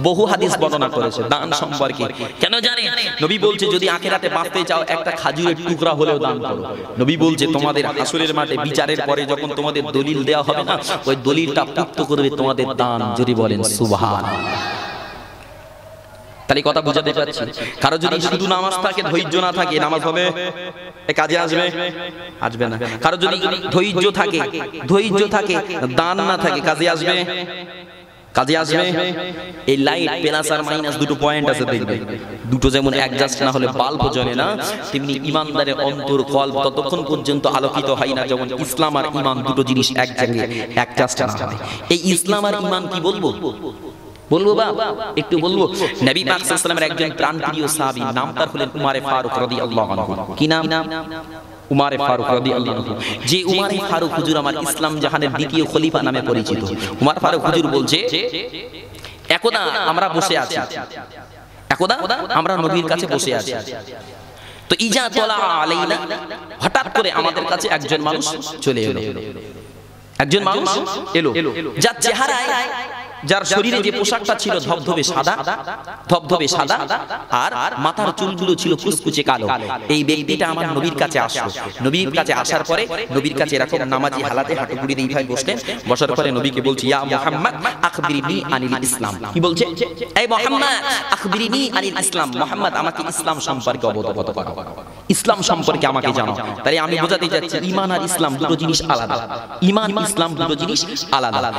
বহু হাদিস বর্ণনা করেছে দান সম্পর্কে। কেন জানেন? নবী বলছে যদি আখিরাতে বাঁচতে চাও একটা খাজুরের টুকরা হলেও দান করো। নবী বলছে তোমাদের হাসরের মাঠে বিচারের পরে যখন তোমাদের দলিল দেওয়া হবে না, ওই দলিলটা পুক্ত করবে তোমাদের দান। যদি বলেন সুবহানাল্লাহ। তাহলে কথা বুঝাতে পারছি? কারো যদি শুধু নামাজ থাকে, ধৈর্য না থাকে, নামাজ হবে কাজে আসবে? আসবে না। কারো যদি ধৈর্য থাকে, ধৈর্য থাকে, দান না থাকে, কাজে আসবে? কাজে আসবে? এই লাইট প্লাস আর মাইনাস দুটো পয়েন্ট আছে, দেখবে দুটো যেমন অ্যাডজাস্ট না হলে বাল্ব জ্বলে না, তেমনি ঈমানদারের অন্তর কলব ততক্ষণ পর্যন্ত আলোকিত হয় না যখন ইসলাম আর ঈমান দুটো জিনিস এক জায়গায় অ্যাডজাস্ট না হয়। এই ইসলাম আর ঈমান কি বলবো? বলবো বা একটু বলবো। নবী পাক সাল্লাল্লাহু আলাইহি ওয়াসাল্লামের একজন প্রাণপ্রিয় সাহাবী, নাম তার হলেন উমারে ফারুক রাদিয়াল্লাহু আনহু। কি নাম? উমারে ফারুক রাদিয়াল্লাহু আনহু। যে উমারে ফারুক হুজুর আমার ইসলাম জাহানের দ্বিতীয় খলিফা নামে পরিচিত। উমার ফারুক হুজুর বলছে একদা আমরা বসে আছি, একদা আমরা নবীর কাছে বসে আছি, তো ইজা তলা আলাইনা, হঠাৎ করে আমাদের কাছে একজন মানুষ চলে এলো। একজন মানুষ এলো যার চেহারায়, যার শরীরে যে পোশাকটা ছিল ধবধবে সাদা, ধবধবে সাদা, আর মাথার চুলগুলো ছিল কুচকুচে কালো। এই ব্যক্তিটা আমার নবীর কাছে আসলো। নবীর কাছে আসার পরে নবীর কাছে এরকম নামাজি হালাতে হাঁটু গুড়ি দিয়ে ভাই বসলেন। বসার পরে নবীকে বলছি ইয়া মুহাম্মদ আখবিরনি আনিল ইসলাম। কি বলছে? এই মুহাম্মদ আখবিরনি আনিল ইসলাম, মুহাম্মদ আমাকে ইসলাম সম্পর্কে অবগত করো, ইসলাম সম্পর্কে আমাকে জানাও। তাই আমি বোঝাতে যাচ্ছি ঈমান আর ইসলাম দুটো জিনিস আলাদা। ঈমান ইসলাম দুটো জিনিস আলাদা।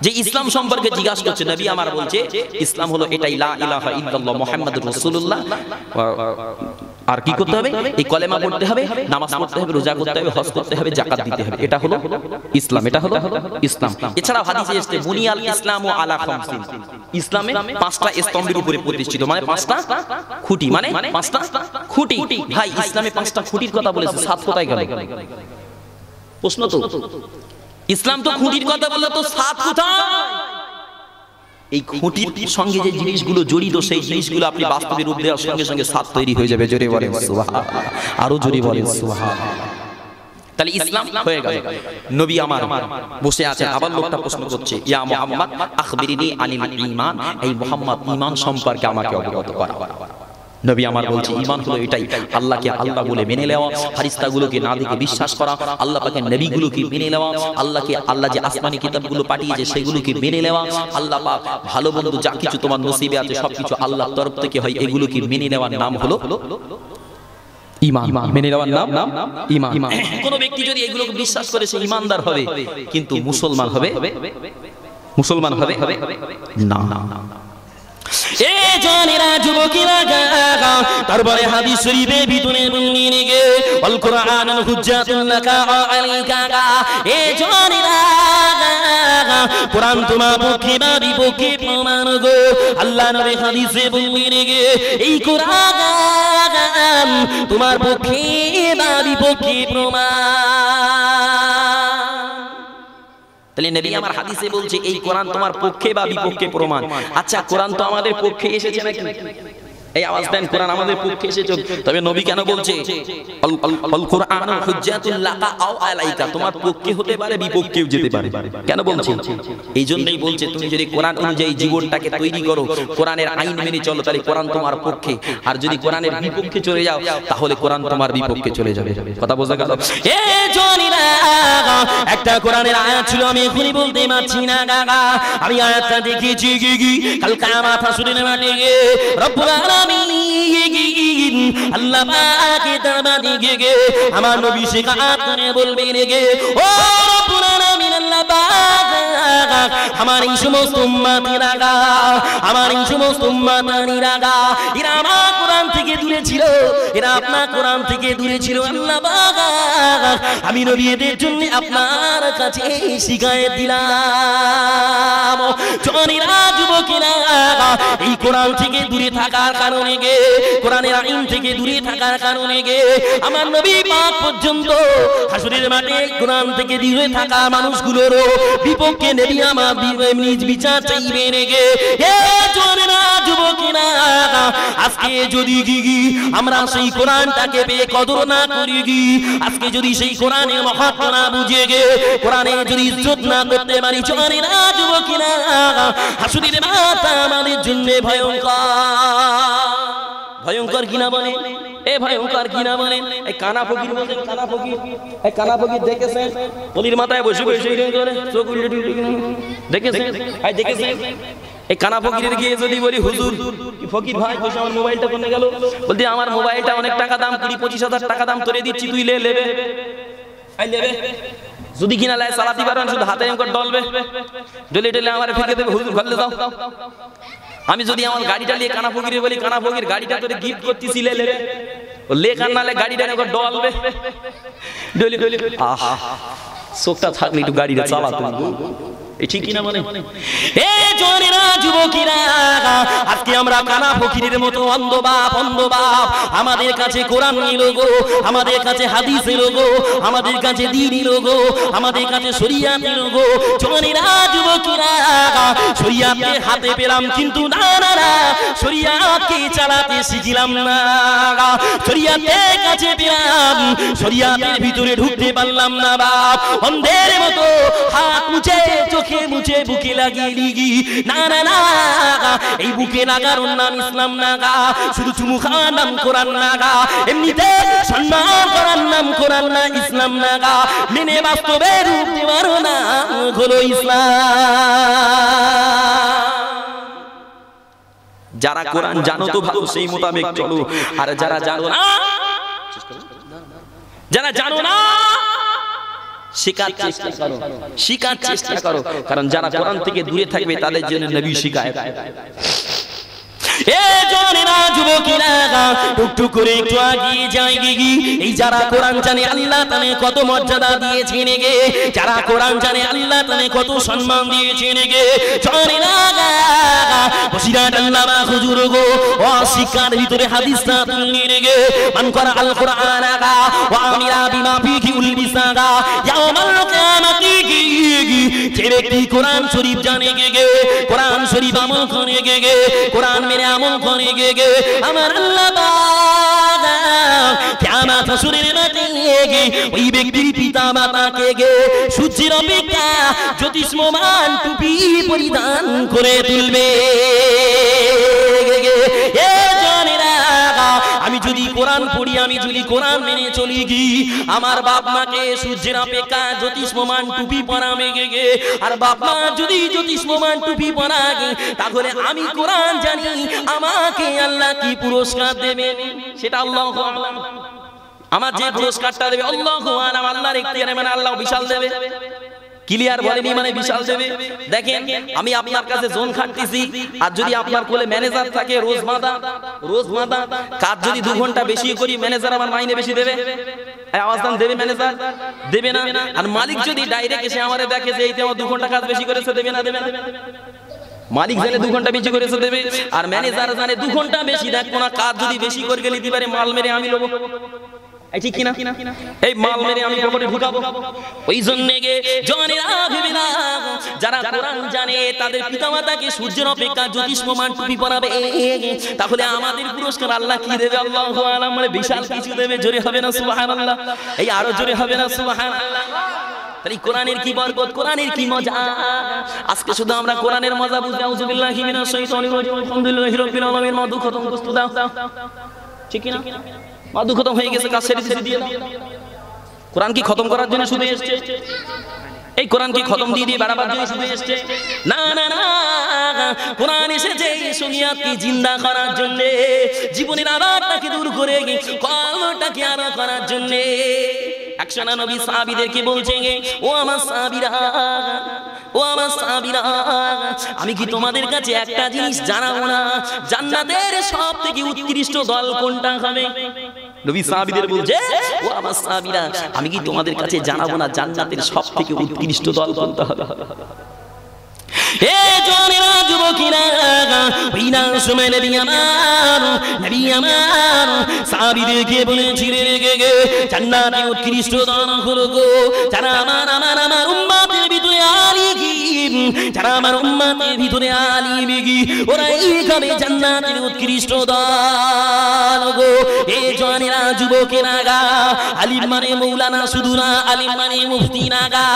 যে ইসলাম সম্পর্কে জিজ্ঞাসা করছে, নবী আমার বলছে ইসলাম হলো এটাই, লা ইলাহা ইল্লাল্লাহ মুহাম্মাদুর রাসূলুল্লাহ। আর কি করতে হবে? এই কলেমা পড়তে হবে, নামাজ পড়তে হবে, রোজা করতে হবে, হজ করতে হবে, যাকাত দিতে হবে। এটা হলো ইসলাম, এটা হলো ইসলাম। এছাড়াও হাদিসে এসেছে বুনিয়াল ইসলামু আলা খামসিন, ইসলামে 5টা স্তম্ভের উপরে প্রতিষ্ঠিত, মানে 5টা খুঁটি, মানে 5টা খুঁটি। ভাই ইসলামে 5টা খুঁটির কথা বলেছে, 7 কোথায় গেল? প্রশ্ন তো, ইসলাম তো খুঁটির কথা বললো, তো 7 কোথায়? এই খুঁটির সঙ্গে যে জিনিসগুলো জড়িত, সেই জিনিসগুলো আপনি বাস্তবে রূপ দেওয়ার সঙ্গে সঙ্গে 7 তৈরি হয়ে যাবে। জোরে বলেন সুবহানাল্লাহ, আরো জোরে বলেন সুবহানাল্লাহ। তাহলে ইসলাম হয়ে গেল। নবী আমার বসে আছেন, আবার লোকটা প্রশ্ন করছে ইয়া মুহাম্মদ আখবিরনি আনিল ঈমান, এই মুহাম্মদ ঈমান সম্পর্কে আমাকে অবগত করা। নবী আমার বলছে ঈমান হলো এটাই, আল্লাহকে আল্লাহ বলে মেনে নেওয়া, ফারিস্তাগুলোকে না দেখে বিশ্বাস করা, আল্লাহ পাকের নবীগুলোকে মেনে নেওয়া, আল্লাহকে, আল্লাহ যে আসমানি কিতাবগুলো পাঠিয়েছে সেগুলোকে মেনে নেওয়া, আল্লাহ পাক ভালো বন্ধু যা কিছু তোমার নসিবে আছে সবকিছু আল্লাহর তরফ থেকে হয়, এগুলোকে মেনে নেওয়ার নাম হলো ঈমান। মেনে নেওয়ার নাম ঈমান। কোন ব্যক্তি যদি এগুলোকে বিশ্বাস করে সে ঈমানদার হবে, কিন্তু মুসলমান হবে? মুসলমান হবে না। এ জানেরা যুবকেরা তারপরে হাদিস শরীফে ভিতরে বললেন গে আল কুরআনুল হুজ্জাতুল লাকা আলাইকা এ জানেরা কুরআন তোমার পক্ষে বা বিপক্ষে প্রমাণ গো আল্লাহ নবী হাদিসে বললেন গে এই কুরআন তোমার পক্ষে বা বিপক্ষে প্রমাণ। তাহলে নবী আমার হাদিসে বলছে এই কোরআন তোমার পক্ষে বা বিপক্ষে প্রমাণ। আচ্ছা কোরআন তো আমাদের পক্ষে এসেছে নাকি? এই আওয়াজ দেন, কোরআন আমাদের পক্ষে এসেছে, তবে নবী কেন বলছে আল কুরআনুল হুজ্জাতুল লাকা আও আলাইকা, তোমার পক্ষে হতে পারে বিপক্ষেও যেতে পারে। কেন বলছে? এই জন্যই বলছে তুমি যদি কোরআন অনুযায়ী জীবনটাকে তৈরি করো, কোরআনের আইন মেনে চলো, তাহলে কোরআন তোমার পক্ষে, আর যদি কোরআনের বিপক্ষে চলে যাও তাহলে কোরআন তোমার বিপক্ষে চলে যাবে। কথা বোঝা গেল? এ জনিরা একটা কোরআনের আয়াত ছিল, আমি এখনই বলতে পারছি না গাগা, আমি আয়াতটা দেখেছি কাল কিয়ামত হাসরের মাঠে রব্বুল আলামিন আল্লাহ পাক দরবারে গিয়ে আমার নবী শেখাত করে বলবেন গে ও রব্বুল আলামিন আল্লাহ পাক আমার এই সমস্ত উম্মতেরা আমার এই সমস্ত উম্মতেরা এরা আমার কোরআন থেকে দূরে ছিল, এরা আপনার কোরআন থেকে দূরে ছিল আল্লাহ পাক, আমি নবী এদের জন্য আপনার কাছে শিখায়ে দিলাম। জনিরা যুবকেরা এই কোরআন থেকে দূরে থাকার কারণে গে, কোরআনের আইন থেকে দূরে থাকার কারণে গে আমার নবী পাক পর্যন্ত হাসরের মাঠে কোরআন থেকে দূরে থাকা মানুষগুলোরও বিপক্ষে নবী আমার নিজ বিচার চাইবেন গে। হে জনেরা যুবকেরা আজকে যদি আমরা সেই কোরআনটাকে পেয়ে কদর না করি, আজকে যদি সেই কোরআনের মহত্ব না বুঝে গে, কোরআনের যদি ইজ্জত না করতে পারি, জনেরা যুবকেরা হাসরের মাঠ আমাদের জন্য ভয়ঙ্কর কিনা বলে, এ ভয়ঙ্কর কিনা বলে। এই কানা ফকির বলেন, কানা ফকির, এই কানা ফকির দেখেছেন? পলির মাথায় বসে বসে করে চোখ উল্টে দেখেছেন? এই দেখেছেন? এই কানা ফকিরের গিয়ে যদি বলি হুজুর ফকির ভাই বসে আমার মোবাইলটা কোনে গেল, বলতে আমার মোবাইলটা অনেক টাকা দাম, 20-25 হাজার টাকা দাম তোরে দিচ্ছি, তুই লেবে আই লেবে, যদি কিনা লাই সালাতি পারবেন শুধু হাতে এমন ডলবে, ডলে ডলে আমার ফিকে দেবে, হুজুর ঘরে যাও। আমি যদি আমার গাড়িটা নিয়ে কানা ফকিরে বলি কানা ফকির গাড়িটা তোরে গিফট করতেছি লে লে কান্নালে গাড়িটা এমন ডলবে, ডলে ডলে আহা চোখটা থাকলে একটু গাড়িটা চালা তুমি, এই ঠিক কিনা বলে? এ জনেরা যুবকেরা আজকে আমরা কানা ফকিরের মতো অন্ধ বাপ আমাদের কাছে কোরআন এলো গো, আমাদের কাছে হাদিস এলো গো, আমাদের কাছে দ্বীন এলো গো, আমাদের কাছে শরিয়াত এলো গো। জনেরা যুবকেরা শরিয়াতকে হাতে পেলাম কিন্তু না না না শরিয়াতকে চালাতে শিখিলাম না, শরিয়াতের কাছে পেলাম শরিয়াতের ভিতরে ঢুকতে পারলাম না বাপ, অন্ধের মতো হাত মুছে চোখে মুছে বুকে লাগিয়ে দিগি, না না না এই বুকে লাগানোর নাম ইসলাম না গা, শুধু চুমু খাওয়ার নাম কোরআন না গা, এমনিতে সম্মান করার নাম কোরআন না ইসলাম না গা, মেনে বাস্তবে রূপ দেওয়ার নাম হলো ইসলাম। যারা কোরআন জানো তো ভালো, সেই মোতাবেক চলো, আর যারা জানো না, যারা জানো না শিকার চেষ্টা করো, শিকার চেষ্টা করো, কারণ যারা কোরআন থেকে দূরে থাকবে তাদের জন্য নবী শিখায়। এ জনেরা যুবকেরা টুকটুক করে একটু এগিয়ে যায় গি, এই যারা কোরআন জানে আল্লাহ তানে কত মর্যাদা দিয়েছেন গে, যারা কোরআন জানে আল্লাহ তানে কত সম্মান দিয়েছেন গে। জনেরা বসিরাট আল্লামা হুজুর গো ও শিক্ষার ভিতরে হাদিসটা তুললেন গে, মান করা আল কুরআন ওয়া আমিলা বিমা ফিহি উলবিসা ইয়াউমাল কিয়ামাতি, যে ব্যক্তি কোরআন শরীফ জানে গে, কোরআন শরীফ আমল করে গে, কোরআন মেনে আমল করে গে, আমার আল্লাহ পাক কিয়ামত হাসরের মাঠে গে ওই ব্যক্তির পিতা মাতাকে গে সূর্যের অপেক্ষা জ্যোতিষ্মান টুপি পরিধান করে তুলবে। এ জনেরা আমি যদি কোরআন পড়ি, আমি যদি কোরআন মেনে চলি গি, আমার বাপ মাকে সূর্যের অপেক্ষা জ্যোতিষ্মান টুপি পরাবে গে, আর বাপ মা যদি জ্যোতিষ্মান টুপি পরাগে তাহলে আমি কোরআন জানি, আমাকে আল্লাহ কি পুরস্কার দেবেন সেটা আল্লাহু আ'লাম। আমার যে পুরস্কারটা দেবে আল্লাহু আ'লাম, আল্লাহর ইখতিয়ারে, মানে আল্লাহ বিশাল দেবে। ক্লিয়ার বলেনি মানে বিশাল দেবে। দেখেন আমি আপনার কাছে জোন খাটতেছি, আর যদি আপনার কোলে ম্যানেজার থাকে রোজমাদা কাজ যদি 2 ঘন্টা বেশি করি, ম্যানেজার আমার মাইনে বেশি দেবে? আওয়াজ দান, দেবে ম্যানেজার? দেবে না। আর মালিক যদি ডাইরেক্ট এসে আমারে দেখে যে এইতে আমার 2 ঘন্টা কাজ বেশি করেছে, দেবে না? দেবে না। মালিক জানে 2 ঘন্টা বেশি করেছে, দেবে। আর ম্যানেজার জানে 2 ঘন্টা বেশি দেখবো না, কাজ যদি বেশি করে গেলে দিতে পারে, মাল মেরে আমি লবো। ঠিক কিনা? এই মাল মেরে আমি পকেটে ঢুকাবো। ওই জন্য জওয়ানেরা ভেবেনা, যারা কোরআন জানে তাদের পিতামাতাকে সূর্যের অপেক্ষা জ্যোতিষ্মান টুপি পরাবে, তাহলে আমাদের পুরস্কার আল্লাহ কি দেবে? আল্লাহু আলাম, মানে বিশাল কিছু দেবে। জোরে হবে না সুবহানাল্লাহ? এই আরো জোরে হবে না সুবহানাল্লাহ? তাই কোরআনের কি বরকত, কোরআনের কি মজা। আজকে শুধু আমরা কোরআনের মজা বুঝি। আউযুবিল্লাহি মিনাশ শাইতানির রাজিম, আলহামদুলিল্লাহি রাব্বিল আলামিন। মাদু খতম করতে দাও, ঠিক কি না? মাদু খতম হয়ে গেছে, কাজ ছেড়ে দিয়ে দাও। কোরআন কি খতম করার জন্য শুধু এসেছে? এই কোরআন কি খতম দিয়ে বাড়াবার জন্য শুধু এসেছে? না না না, কোরআন এসেছে শরিয়াতকে জিন্দা করার জন্য, জীবনের আঘাতটাকে দূর করে কলমটাকে আরো করার জন্য। একশনা নবী সাহাবীদেরকে বলছেন, ও আমার সাহাবীরা, ও আমার সাহাবীরা, আমি কি তোমাদের কাছে একটা জিনিস জানাবো না? জান্নাতের সবথেকে উৎকৃষ্ট দল কোনটা হবে? নবী সাহাবীদের বলছে, ও আমার সাহাবীরা, আমি কি তোমাদের কাছে জানাবো না জান্নাতের সবথেকে উৎকৃষ্ট দল কোনটা হবে? এ জওয়ানেরা, যুবকেরা, বিনা সময় নবী আমার সাহাবীদেরকে বলেছিলেন, জান্নাতের উৎকৃষ্ট দল হলো গো যারা আমার উম্মতের ভিতরে আলিম, যারা আমার উম্মতের ভিতরে আলিম, ওরাই হবে জান্নাতের উৎকৃষ্ট দল গো। এ জওয়ানেরা, যুবকেরা, আলিম মানে মৌলানা শুধু না, আলিম মানে মুফতি না গা,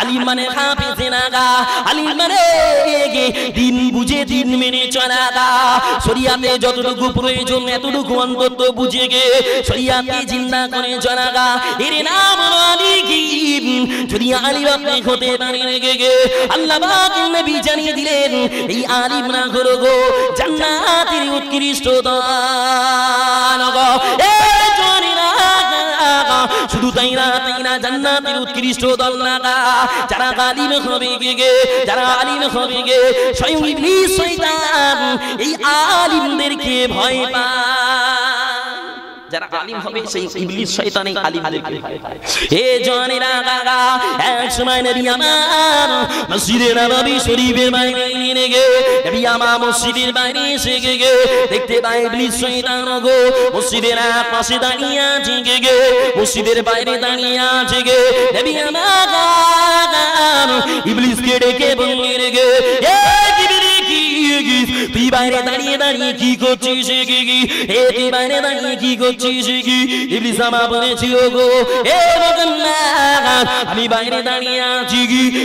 আলিম মানে হাফেজ না গা, আলিম মানে দিন বুঝে দিন মেনে চলা গা। শরিয়াতে যতটুকু প্রয়োজন এতটুকু অন্তত বুঝে গে শরিয়াতে জিন্দা করে চলা গা। এর নাম আলিম। যদি আলিম আপনি হতে পারেন গে, আল্লাহ পাক নবী জানিয়ে দিলেন, এই আলিম না হলো গো জান্নাতের উৎকৃষ্ট দল গো। এ জওয়ানেরা, শুধু তাই না জান্নাতের উৎকৃষ্ট দল না গা, যারা আলিম হবে গে, যারা আলিম হবে গে, স্বয়ং ইবলিস শয়তান এই আলিমদেরকে ভয় পায়। যারা আলিম হবে সেই ইবলিস শয়তান এই আলিমদেরকে ভয় পায়। এ জওয়ানেরা, এক সময় নবী আমার মসজিদে নববী শরীফের বাইরে নিয়ে গে, নবী আমার মসজিদের বাইরে এসে গে, দেখতে পায় ইবলিস শয়তান গো মসজিদের পাশে দাঁড়িয়ে আছে গে, মসজিদের বাইরে দাঁড়িয়ে আছে গে। নবী আমার ইবলিসকে ডেকে বললেন গে, এ তুই বাইরে দাঁড়িয়ে দাঁড়িয়ে কি করছিস? তুই বাইরে দাঁড়িয়ে কি করছিস? ইবলিস আমার বলেছিল গো, এ আমি বাইরে দাঁড়িয়ে আছি,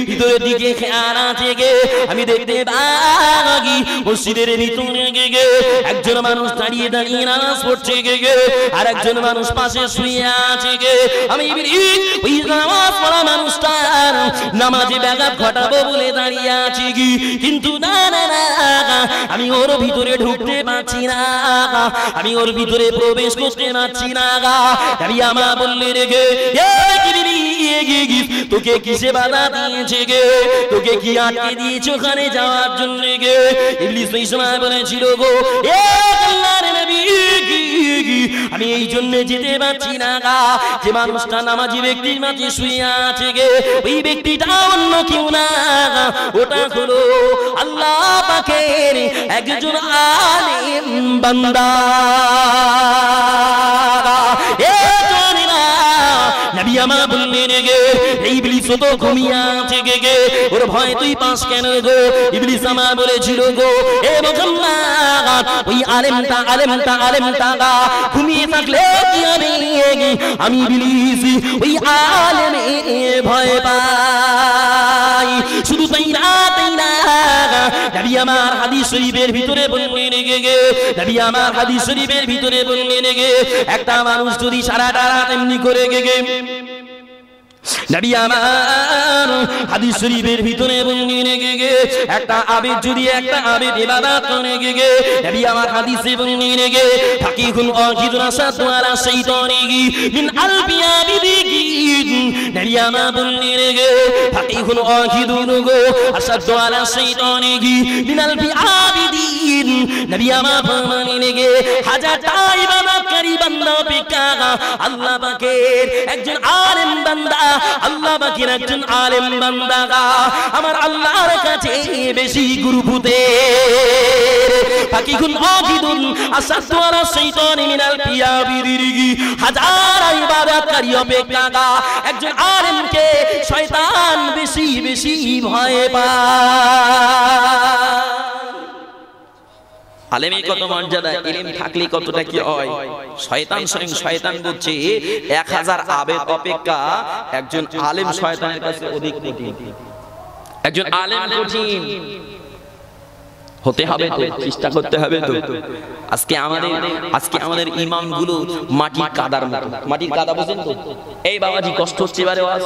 ভিতরের দিকে খেয়াল আছে গে, আমি দেখতে পাই মসজিদের ভিতরে গে একজন মানুষ দাঁড়িয়ে দাঁড়িয়ে নামাজ পড়ছে গে, আর একজন মানুষ পাশে শুয়ে আছে গে। আমি ওই নামাজ পড়া মানুষটার নামাজে ব্যাঘাত ঘটাবো বলে দাঁড়িয়ে আছি, কিন্তু না না না, আমি ওর ভিতরে ঢুকতে পারছি না, আমি ওর ভিতরে প্রবেশ করতে পারছি না। আমি আমা বললে রেগে, তোকে কিসে বাধা দিয়েছে গে? তোকে কি আটকে দিয়েছে ওখানে যাওয়ার জন্য গে? ইবলিস ওই সময় বলেছিল গো, এ আল্লাহর নবী, আমি এই জন্য যেতে পারছি না গা, যে মানুষটা নামাজি ব্যক্তির মাঝে শুয়ে আছে গে, ওই ব্যক্তিটা অন্য কেউ না, ওটা হলো আল্লাহ পাকের একজন আলিম বান্দা। নবী আমার বললেন গে, ইবলিস তো ঘুমিয়ে আছে গে, ওর ভয় তুই পাস কেন গো? ইবলিস আমার বলেছিল গো, এ মুহাম্মদ, ওই আলেমটা ঘুমিয়ে থাকলে কি হবে? আমি ইবলিস ওই আলেমে ভয় পাই। শুধু তাই না, নবী আমার হাদিস শরীফের ভিতরে বললেন গে, নবী আমার হাদিস শরীফের ভিতরে বললেন গে, একটা মানুষ যদি সারাটা রাত এমনি করে গে, নবী আমার হাদিস শরীফের ভিতরে বললেন গে, একটা আবেদ যদি একটা আবেদ ইবাদত করে গে, নবী আমার হাদিসে বললেন গে, ফাকিহুল আখিদুন আসাদু আলা শাইতানি মিন আলবি আবিদি নবী আমার বললেন গে ফাকিহুল ওয়াহিদুন গো আসাদু আলা শাইতানিহি মিনাল বিআবিদিন নবী আমার বললেন গে হাজারটা ইবাদতকারী বান্দা অপেক্ষা আল্লাহ পাকের একজন আলেম বান্দা আল্লাহ পাকের একজন আলেম বান্দা আমার আল্লাহর কাছে বেশি গুরুপুতে ফাকিহুল ওয়াহিদুন আসাদু আলা শাইতানি মিনাল বিআবিদিহি হাজার ইবাদতকারী অপেক্ষা একজন আলেমকে শয়তান বেশি বেশি ভয় পায়। আলেমের কত মর্যাদা, ইলম থাকলে কতটা কি হয়। শয়তান স্বয়ং শয়তান বলছে 1000 আবেদ অপেক্ষা একজন আলেম শয়তানের কাছে অধিক কঠিন। একজন আলেম কঠিন হতে হবে তো, চেষ্টা করতে হবে তো। আজকে আমাদের ইমামগুলো মাটির কাদার মতো। মাটির কাদা বুঝেন তো? এই বাবাজি কষ্ট হচ্ছে এবারে আওয়াজ।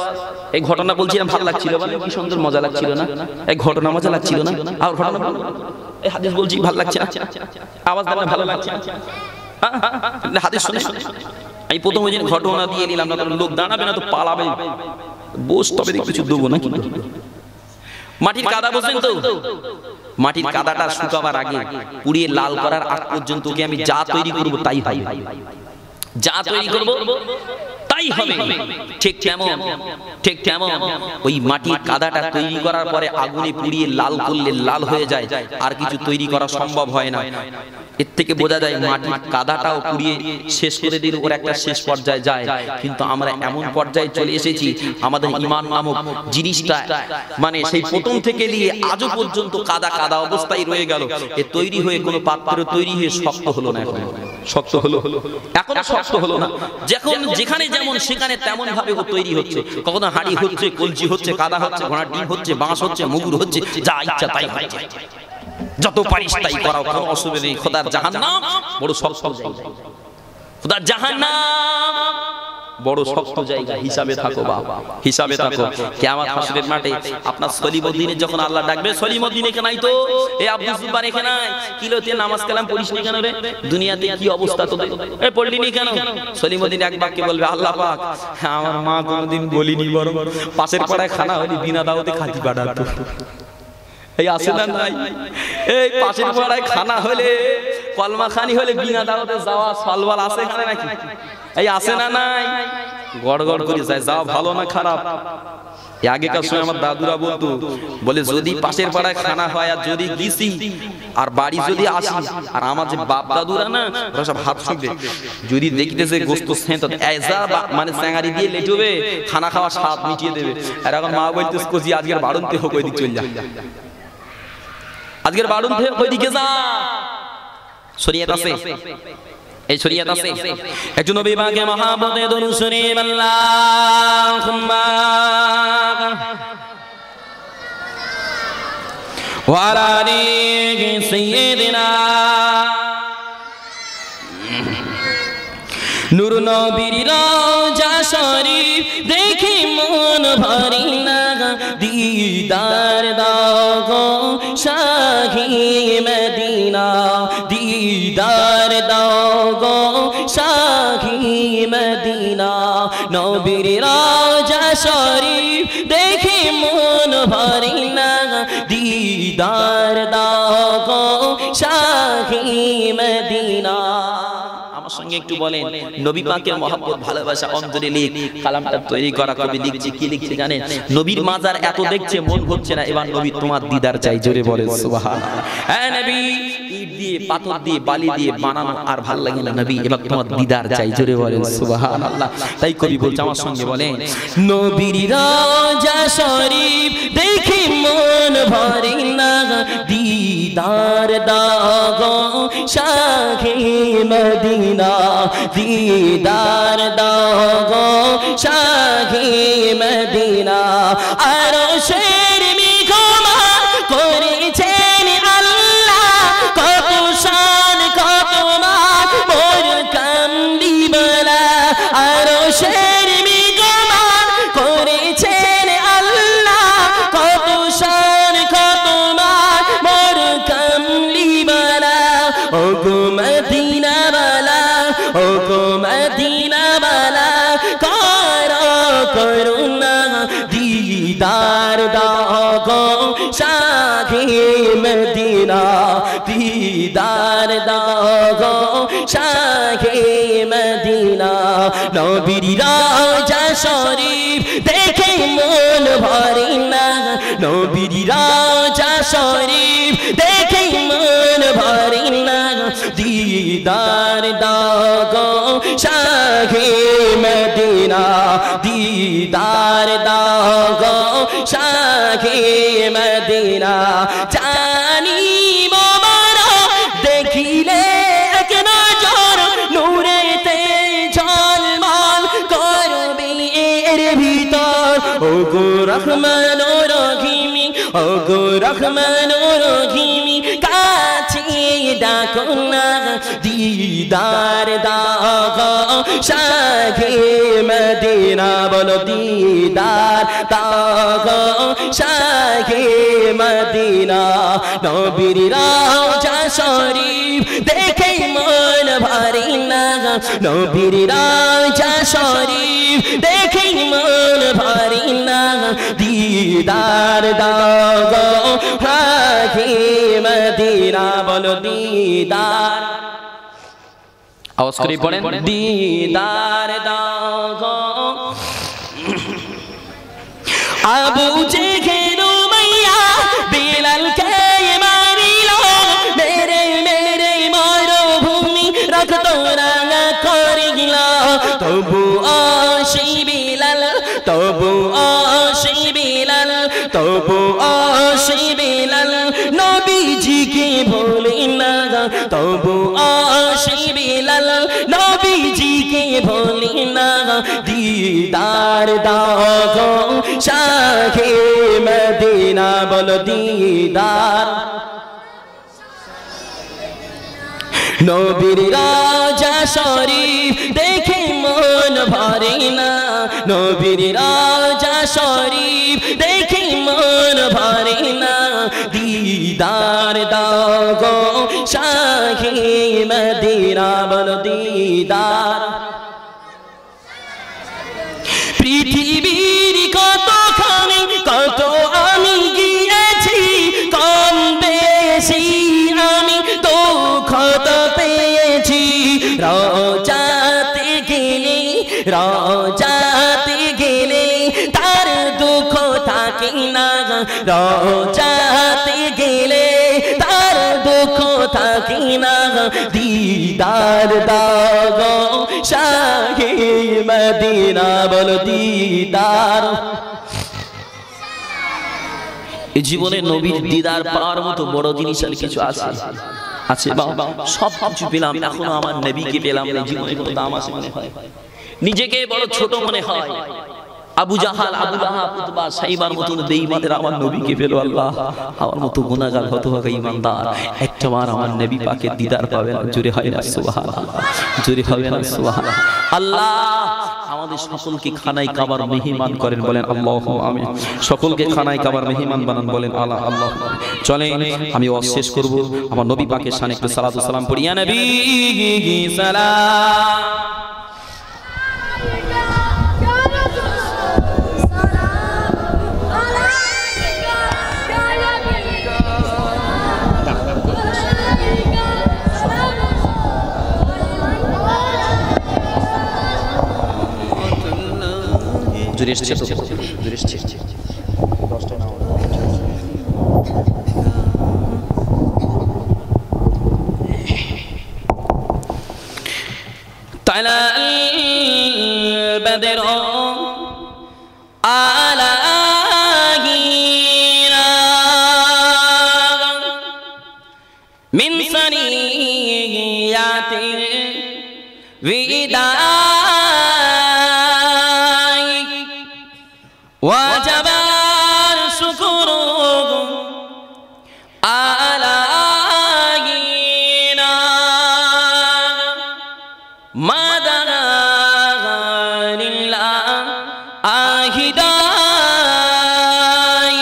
এই ঘটনা বলছিলাম ভালো লাগছিল, বলেন কি সুন্দর মজা লাগছিল না? এই ঘটনা মজা লাগছিল না? আর ঘটনা ভালো, এই হাদিস বলছি ভালো লাগছে না? আওয়াজ দেন ভালো লাগছে না? হাদিস শুনে এই প্রথম ওই দিন ঘটনা দিয়ে নিলাম না, লোক দাঁড়াবে না তো পালাবে, বস তবে কিছু দেবো না। কিন্তু মাটির কাদা বুঝেন তো? মাটির কাদাটা শুকাবার আগে, পুড়িয়ে লাল করার আগ পর্যন্ত ওকে আমি যা তৈরি করব তাই হবে, যা তৈরি করব তাই হবে। ঠিক তেমন ওই মাটির কাদাটা তৈরি করার পরে আগুনে পুড়িয়ে লাল করলে লাল হয়ে যায়, আর কিছু তৈরি করা সম্ভব হয় না। এর থেকে বোঝা যায় মাটির কাদাটাও পুড়িয়ে শেষ করে দিলে ওর একটা শেষ পর্যায়ে যায়। কিন্তু আমরা এমন পর্যায়ে চলে এসেছি, আমাদের ঈমান নামক জিনিসটা মানে সেই প্রথম থেকে নিয়ে আজও পর্যন্ত কাদা কাদা অবস্থায় রয়ে গেল। এ তৈরি হয়ে কোনো পাত্র তৈরি হয়ে শক্ত হলো না, এখন শক্ত হলো না। যেখানে যেমন সেখানে তেমন ভাবে ও তৈরি হচ্ছে। কখনো হাড়ি হচ্ছে, কলজি হচ্ছে, কাদা হচ্ছে, ঘোড়ার ডিম হচ্ছে, বাঁশ হচ্ছে, মুগুর হচ্ছে, যা ইচ্ছা তাই হচ্ছে। যত পারিস তাই করাও, কোনো অসুবিধা নেই। খোদার জাহান্নাম বড় শক্ত জায়গা, খোদার জাহান্নাম বড় শক্ত জায়গা। হিসাবে থাকো বাবা, হিসাবে থাকো। কিয়ামত হাসরের মাঠে আপনার সলিমুদ্দিনের যখন আল্লাহ ডাকবে, সলিমুদ্দিন এখানে নাই তো, এ আব্দুল জুব্বার এখানে নাই, কিলোতে নামাজ কালাম পড়িস নি কেন রে? দুনিয়াতে কি অবস্থা তোদের, এ পড়লি নি কেন? সলিমুদ্দিন এক বাক্যে বলবে, আল্লাহ পাক আমার মা কোনোদিন বলিনি, বরং পাশের পাড়ায় খানা হলে বিনা দাওয়াতে খাতি বাড়াতো। এই আসে না নাই? এই পাশের পাড়ায় খানা হলে, কলমা খানি হলে বিনা দাওয়াতে যাওয়া সলবাল আছে এখানে নাকি? এই আসে না নাই? গড় গড় করে যায়, যাওয়া ভালো না খারাপ? আগেকার সময় আমার দাদুরা বলতো, বলে যদি পাশের পাড়ায় খানা হয় আর যদি গেছি আর বাড়ি যদি আসি, আর আমার যে বাপ দাদুরা না ওরা সব হাত শুকবে, যদি দেখতেছে গোস্ত সেঁত মানে স্যাঙারি দিয়ে লেটবে, খানা খাওয়া স্বাদ মিটিয়ে দেবে। আর এখন মা বলতেছে কোজি আজকের বাড়ন্তে হোক ওই দিক চল যা, আজকের বাড়ন্তে হোক ওই দিকে যা। শরীয়ত আছে, এই শরীয়ত আছে। একজন নবী পাকে মহব্বতে দরুদ শরীফ আল্লাহুম্মা ওয়া আলা আলি সাইয়্যিদিনা নূর নবীর রওজা শরীফ দেখি মন ভরি না, দিদার দাও গো শাহি মদিনা, দিদার দাও গো শাহি মদিনা। নবীর রওজা শরীফ দেখি মন ভরি না, দিদার দাও গো শাহি মদিনা। আমার সঙ্গে একটু বলেন, নবী পাকের মহব্বত ভালোবাসা অন্তরে লিখ। কালামটা তৈরি করা কবি লিখছে, কি লিখছে জানেন? নবীর মাজার এত দেখছে মন হচ্ছে না, এবার নবী তোমার দিদার চাই। জোরে বলেন সুবহানাল্লাহ। হ্যাঁ নবী, ইট দিয়ে পাথর দিয়ে বালি দিয়ে বানানো আর ভাল লাগে না নবী, এবার তোমার দিদার চাই। জোরে বলেন সুবহানাল্লাহ। তাই কবি বলছে, আমার সঙ্গে বলেন, নবীর রওজা শরীফ দেখি মন ভরে না, দিদার দাও গো শাহে মদিনা, দিদার দাও গো শাহে মদিনা। আরশের মেঘমালা করেছেন আল্লাহ, কত শান কত মান মোর কামলিওয়ালা। আরশের মেঘমালা করেছেন আল্লাহ, কত শান কত মান মোর কামলিওয়ালা। ও গো মদিনাওয়ালা, ও গো মদিনাওয়ালা, করো করুণা दीदार दागो शाहे मदीना दीदार दागो शाहे मदीना नबीर राजा शरीफ देखे मन भरे ना नबीर राजा शरीफ देखे मन भरे ना दीदार दागो शाहे मदीना दीदार दागो शाहे मदीना जानी मोबारा देखिले एक नजर नूरेते झलमल करबे এর ভিতর ওগো রহমান ও রহিমি ওগো রহমান ও রহিমি কাছে ডাকো না दीदार दागो शाहे मदीना बोलो दीदार दागो शाहे मदीना नबीर राजा शरीफ देखे मन भरे ना नबीर राजा शरीफ देखे मन भरे ना दीदार दागो शाहे मदीना बोलो दीदार आवाज করে পড়েন दीदार दागो আবু জেহেল মাইয়া বিলাল কে মারিলো মেরে মেরে মরুভূমি রক্ত রাঙা করে গেল তবু আসি বিলাল তবু আসি বিলাল তবু আসি বিলাল নবীজিকে ভুলে না তবু আসি বিলাল নবীজিকে ভুলে না दीदार दागो शाहे मदीना बोलो दीदार नबीर राजा शरीफ देखे मन भरे ना नबीर राजा शरीफ देखे मन भरे ना दीदार दागो शाहे मदीना बोलो दीदार পৃথিবীর কতখানি কত আমি গিয়েছি কম বেশি আমি দুঃখ তো পেয়েছি রোজাতে গেলে তার দুঃখ থাকে না রোজাতে গেলে তার দুঃখ থাকে না दीदार दागो शाहे मदीना बोलो दीदार জীবনে নবীর দিদার পাওয়ার মতো বড় জিনিস আর কিছু আছে আছে বাবা সব কিছু পেলাম এখনো আমার নবীকে পেলাম না জীবনে কোনো দাম আছে মনে হয় নিজেকে বড় ছোট মনে হয় আবু জাহাল আবু লাহাব উতবা সাইবার মতন বেঈমানদের আমার নবীকে পেল আল্লাহ আমার মতো গুনাহগার হতভাগা ঈমানদার একটাবার আমার নবী পাকের দিদার পাবে না জোরে হয় না সুবহানাল্লাহ জোরে হবে না সুবহানাল্লাহ আল্লাহ আমাদের সকলকে খানায় কাবার মেহমান করেন বলেন আল্লাহু আমিন সকলকে খানায় কাবার মেহমান বানান বলেন আল্লাহ আল্লাহ চলেন আমি ওয়াজ শেষ করব আমার নবী পাকের শানে একটু সালাতু সালাম পড়ি ইয়া নবী সালাম طلع البدر علينا من ثنيات الوداع وجب الشكر علينا ما دعا لله أهداي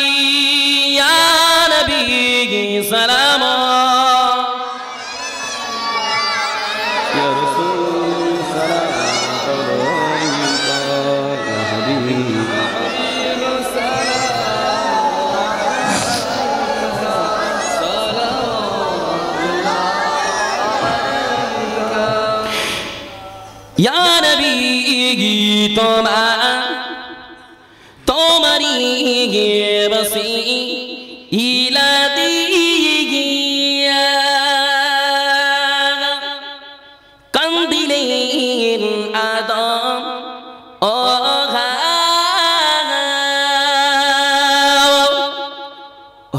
يا نبي سلاما يا رسول سلام ইয়া নবী তোমারি বসি ইলা দিয়া কান্দিলেন আদম ও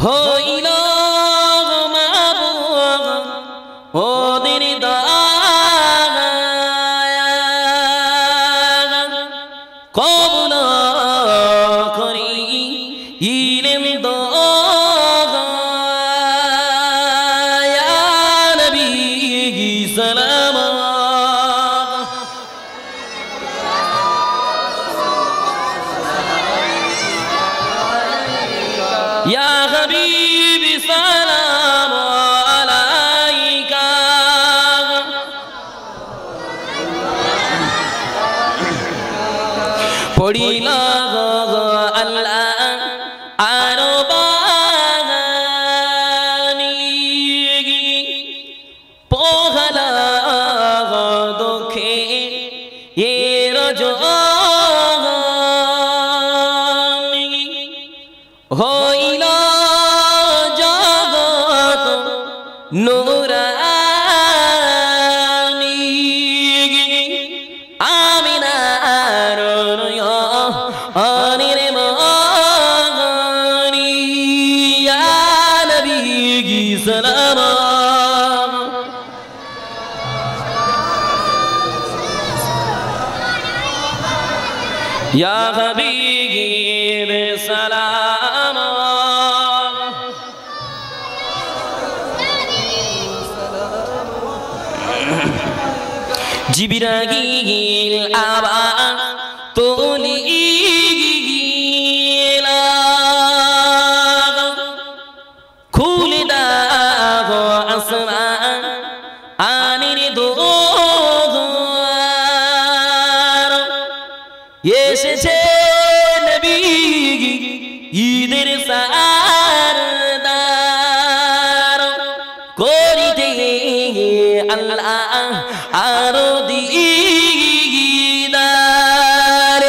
হইল মাবুদ ওদের কবুল করি ইলেম ইয়া নবী সালাম ইয়া হাবিবি সালাম আলাইকা পড়িল আল্লাহ আরো বাগানি পোহালা দুঃখে এর জনি হইল জগৎ নুরানি আমিনার অনিরে মগনি ইয়া নবী সালাম ইয়া হাবিব সালাম জিবরাইল আবার তুলিলা খুলে দাও আসমান আনির দুয়ার এসেছে নবী ঈদের সারদার করিতে আল্লাহ আরো দিদার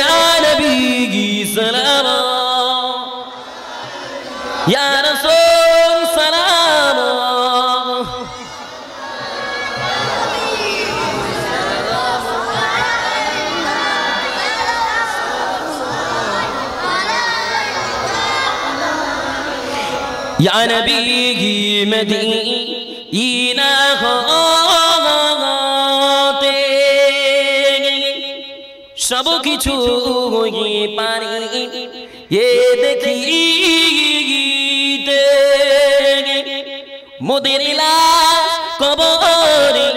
ইয়া নবী সালাম ইয়া রাসূল সালাম ইয়া নবী মদিনা হতে সব কিছু পারি এ দেখিতে মোদের লাশ কবরে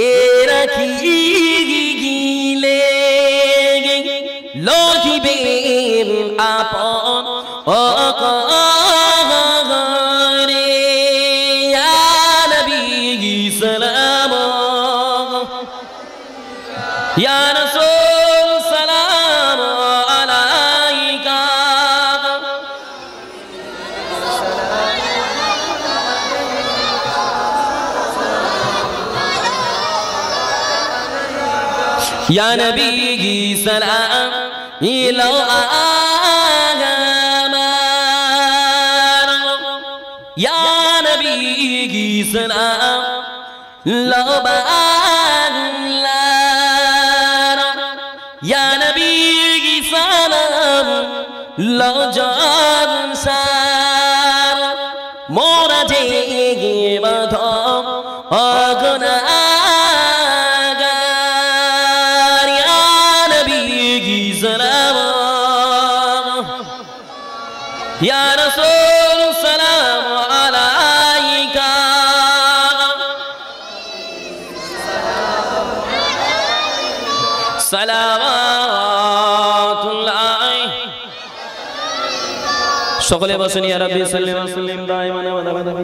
এ রাখিলে লহিবেন আপন অকরে ইয়া নবী সালাম ইয়া রাসূল সালাম আলাইকা ইয়া নবী সালাম ইলা আগামার ইয়া নবী সালাম লবাংলার ইয়া নবী সালাম লজনসার মোরা যে বাধ অগনাগার ইয়া নবী সালাম ইয়া রাসূল সালাম আলাইকা সালাওয়াতুল্লাহ সকলে বসেন ইয়া রাব্বি সাল্লি ওয়া সাল্লিম দাইমান আবাদান